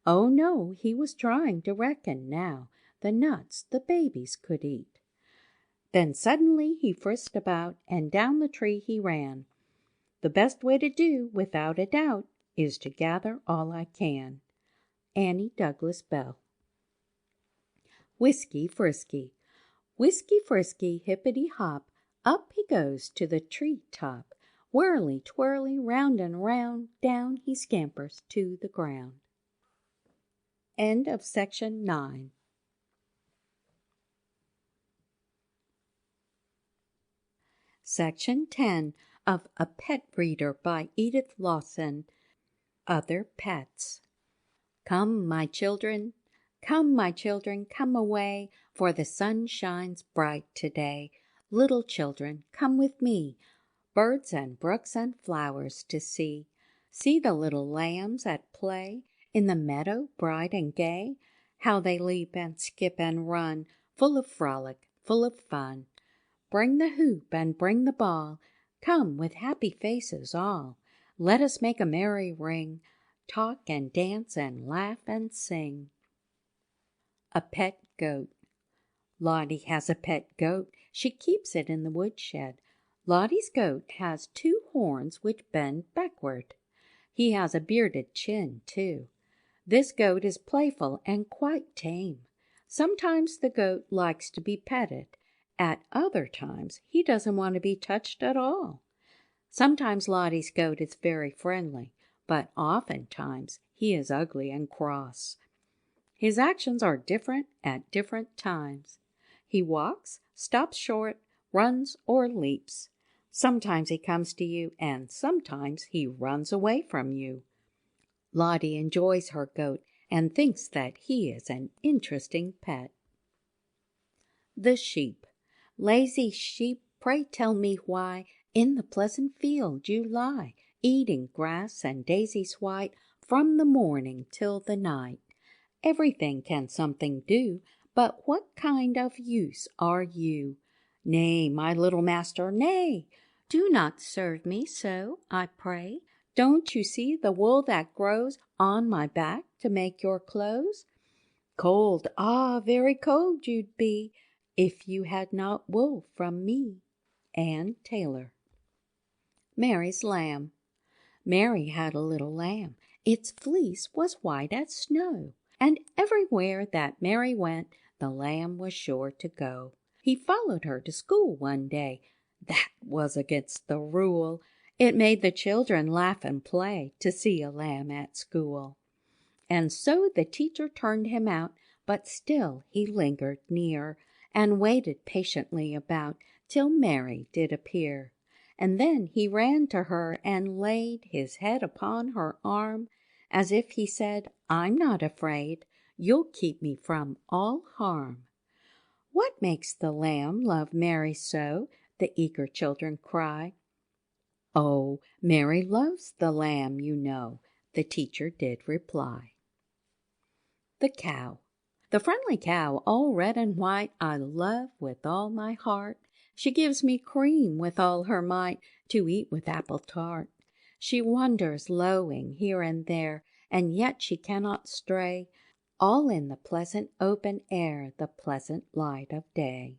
Oh no, he was trying to reckon now the nuts the babies could eat. Then suddenly he frisked about, and down the tree he ran. The best way to do, without a doubt, is to gather all I can. Annie Douglas Bell. Whisky Frisky. Whisky Frisky, hippity hop, up he goes to the tree top. Whirly twirly, round and round, down he scampers to the ground. End of section 9. Section 10 of A Pet Reader by Edith Lawson. Other Pets. Come, my children, come, my children, come away, for the sun shines bright today. Little children, come with me, birds and brooks and flowers to see. See the little lambs at play in the meadow bright and gay, how they leap and skip and run, full of frolic, full of fun. Bring the hoop and bring the ball, come with happy faces all. Let us make a merry ring, talk and dance and laugh and sing. A Pet Goat. Lottie has a pet goat. She keeps it in the woodshed. Lottie's goat has 2 horns which bend backward. He has a bearded chin, too. This goat is playful and quite tame. Sometimes the goat likes to be petted. At other times he doesn't want to be touched at all. Sometimes Lottie's goat is very friendly, but oftentimes he is ugly and cross. His actions are different at different times. He walks, stops short, runs or leaps. Sometimes he comes to you, and sometimes he runs away from you. Lottie enjoys her goat and thinks that he is an interesting pet. The Sheep. Lazy sheep, pray tell me why in the pleasant field you lie, eating grass and daisies white from the morning till the night. Everything can something do, but what kind of use are you? Nay, my little master, nay, do not serve me so, I pray. Don't you see the wool that grows on my back to make your clothes? Cold, ah, very cold you'd be, if you had not wool from me. Ann Taylor. Mary's Lamb. Mary had a little lamb. Its fleece was white as snow, and everywhere that Mary went, the lamb was sure to go. He followed her to school one day. That was against the rule. It made the children laugh and play to see a lamb at school. And so the teacher turned him out, but still he lingered near, and waited patiently about till Mary did appear. And then he ran to her and laid his head upon her arm, as if he said, I'm not afraid, you'll keep me from all harm. What makes the lamb love Mary so? The eager children cry. Oh, Mary loves the lamb, you know, the teacher did reply. The Cow. The friendly cow, all red and white, I love with all my heart. She gives me cream with all her might to eat with apple tart. She wanders lowing here and there, and yet she cannot stray, all in the pleasant open air, the pleasant light of day.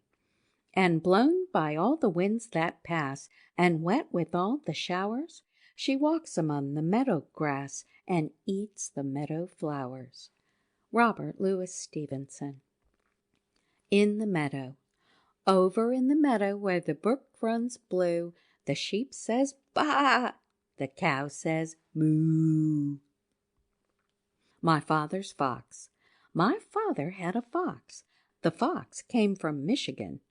And blown by all the winds that pass, and wet with all the showers, she walks among the meadow grass and eats the meadow flowers. Robert Louis Stevenson. In the meadow. Over in the meadow where the brook runs blue, the sheep says baa, the cow says moo. My father's fox. My father had a fox. The fox came from Michigan.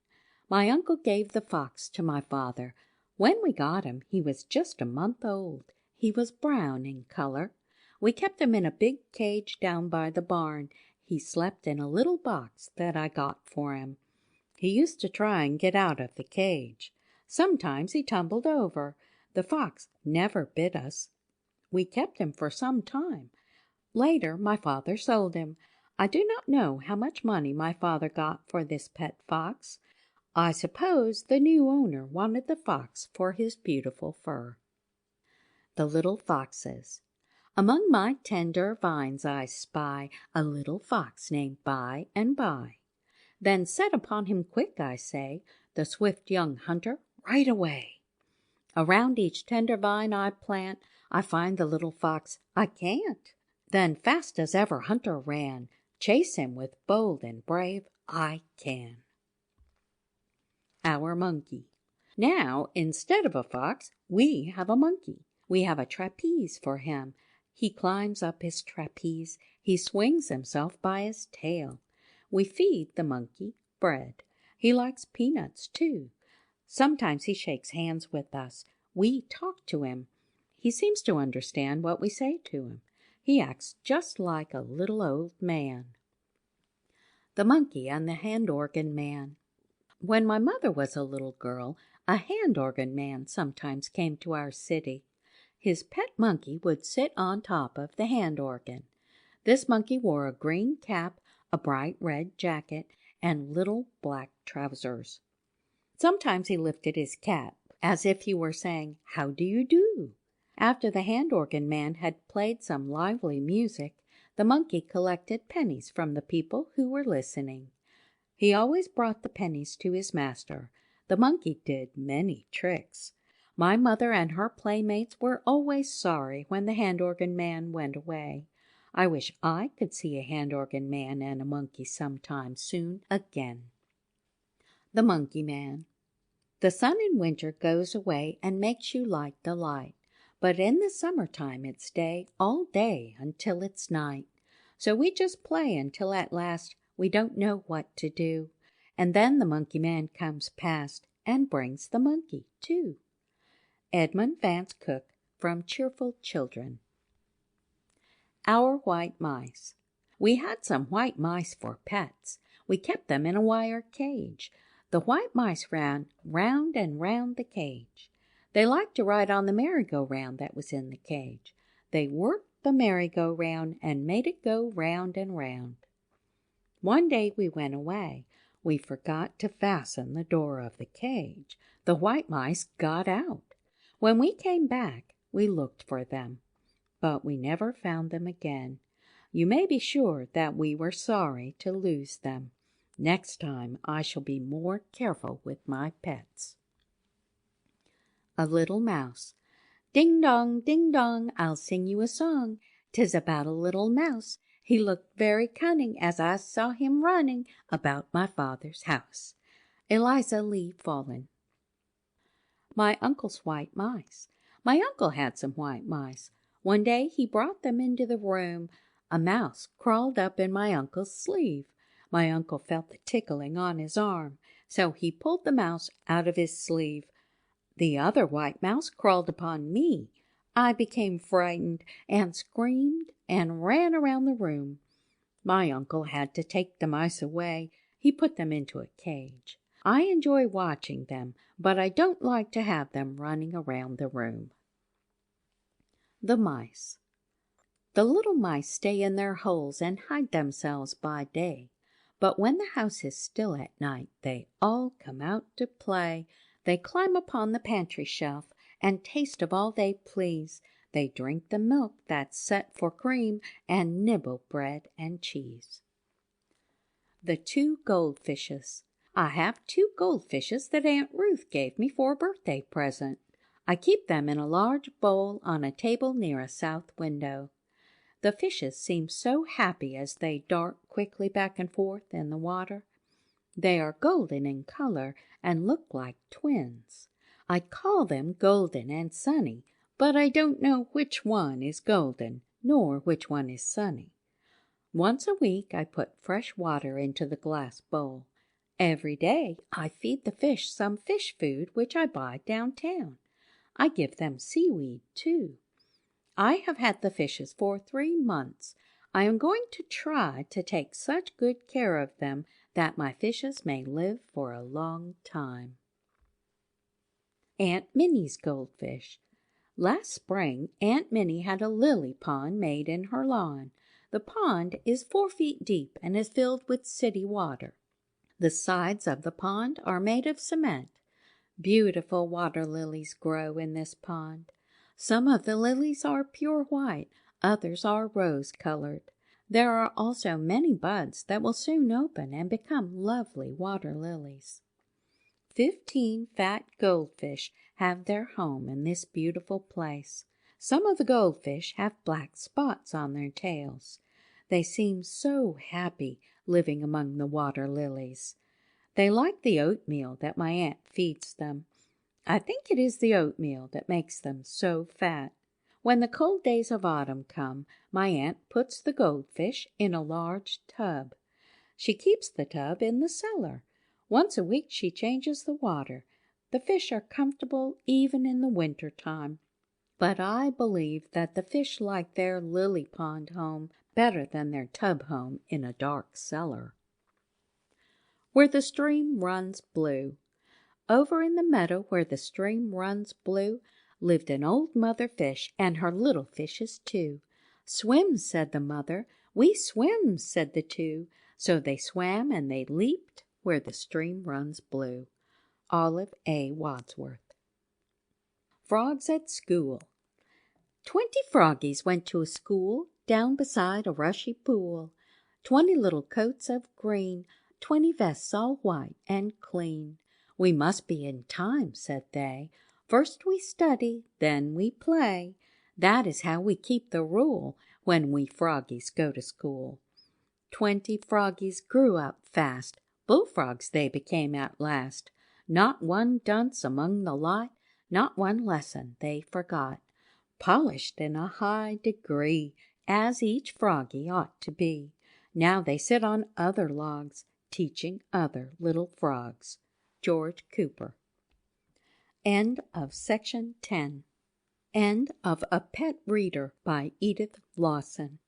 My uncle gave the fox to my father. When we got him, he was just a month old. He was brown in color. We kept him in a big cage down by the barn. He slept in a little box that I got for him. He used to try and get out of the cage. Sometimes he tumbled over. The fox never bit us. We kept him for some time. Later, my father sold him. I do not know how much money my father got for this pet fox. I suppose the new owner wanted the fox for his beautiful fur. The little foxes. Among my tender vines I spy a little fox named By and By. Then set upon him quick, I say, the swift young hunter, right away. Around each tender vine I plant, I find the little fox, I can't. Then fast as ever hunter ran, chase him with bold and brave, I can. Our monkey. Now, instead of a fox, we have a monkey. We have a trapeze for him. He climbs up his trapeze. He swings himself by his tail. We feed the monkey bread. He likes peanuts, too. Sometimes he shakes hands with us. We talk to him. He seems to understand what we say to him. He acts just like a little old man. The monkey and the hand organ man. When my mother was a little girl, a hand organ man sometimes came to our city. His pet monkey would sit on top of the hand organ. This monkey wore a green cap, a bright red jacket, and little black trousers. Sometimes he lifted his cap, as if he were saying, "How do you do?" After the hand organ man had played some lively music, the monkey collected pennies from the people who were listening. He always brought the pennies to his master. The monkey did many tricks. My mother and her playmates were always sorry when the hand organ man went away. I wish I could see a hand organ man and a monkey sometime soon again. The Monkey Man. The sun in winter goes away and makes you like the light, but in the summertime it's day all day until it's night. So we just play until at last we don't know what to do, and then the Monkey Man comes past and brings the monkey, too. Edmund Vance Cook, from Cheerful Children. Our white mice. We had some white mice for pets. We kept them in a wire cage. The white mice ran round and round the cage. They liked to ride on the merry-go-round that was in the cage. They worked the merry-go-round and made it go round and round. One day we went away. We forgot to fasten the door of the cage. The white mice got out. When we came back, we looked for them, but we never found them again. You may be sure that we were sorry to lose them. Next time I shall be more careful with my pets. A Little Mouse. Ding dong, I'll sing you a song. 'Tis about a little mouse. He looked very cunning as I saw him running about my father's house. Eliza Lee Fallen. My uncle's white mice. My uncle had some white mice. One day he brought them into the room. A mouse crawled up in my uncle's sleeve. My uncle felt the tickling on his arm, so he pulled the mouse out of his sleeve. The other white mouse crawled upon me. I became frightened and screamed and ran around the room. My uncle had to take the mice away. He put them into a cage. I enjoy watching them, but I don't like to have them running around the room. The mice. The little mice stay in their holes and hide themselves by day, But when the house is still at night, they all come out to play. They climb upon the pantry shelf and taste of all they please. They drink the milk that's set for cream and nibble bread and cheese. The Two Goldfishes. I have 2 goldfishes that Aunt Ruth gave me for a birthday present. I keep them in a large bowl on a table near a south window. The fishes seem so happy as they dart quickly back and forth in the water. They are golden in color and look like twins. I call them Golden and Sunny, but I don't know which one is golden nor which one is sunny. Once a week I put fresh water into the glass bowl. Every day I feed the fish some fish food which I buy downtown. I give them seaweed, too. I have had the fishes for 3 months. I am going to try to take such good care of them that my fishes may live for a long time. Aunt Minnie's Goldfish. Last spring, Aunt Minnie had a lily pond made in her lawn. The pond is 4 feet deep and is filled with city water. The sides of the pond are made of cement. Beautiful water lilies grow in this pond. Some of the lilies are pure white, others are rose-colored. There are also many buds that will soon open and become lovely water lilies. 15 fat goldfish have their home in this beautiful place. Some of the goldfish have black spots on their tails. They seem so happy living among the water lilies. They like the oatmeal that my aunt feeds them. I think it is the oatmeal that makes them so fat. When the cold days of autumn come, my aunt puts the goldfish in a large tub. She keeps the tub in the cellar. Once a week she changes the water. The fish are comfortable even in the winter time. But I believe that the fish like their lily pond home better than their tub home in a dark cellar. Where the stream runs blue. Over in the meadow where the stream runs blue lived an old mother fish and her little fishes too. "Swim," said the mother. "We swim," said the two. So they swam and they leaped where the stream runs blue. Olive A. Wadsworth. Frogs at School. 20 froggies went to a school down beside a rushy pool. 20 little coats of green, 20 vests all white and clean. "We must be in time," said they. "First we study, then we play. That is how we keep the rule when we froggies go to school." 20 froggies grew up fast. Bullfrogs they became at last. Not one dunce among the lot, not one lesson they forgot. Polished in a high degree, as each froggie ought to be. Now they sit on other logs, teaching other little frogs. George Cooper. End of section 10. End of A Pet Reader by Edith Lawson.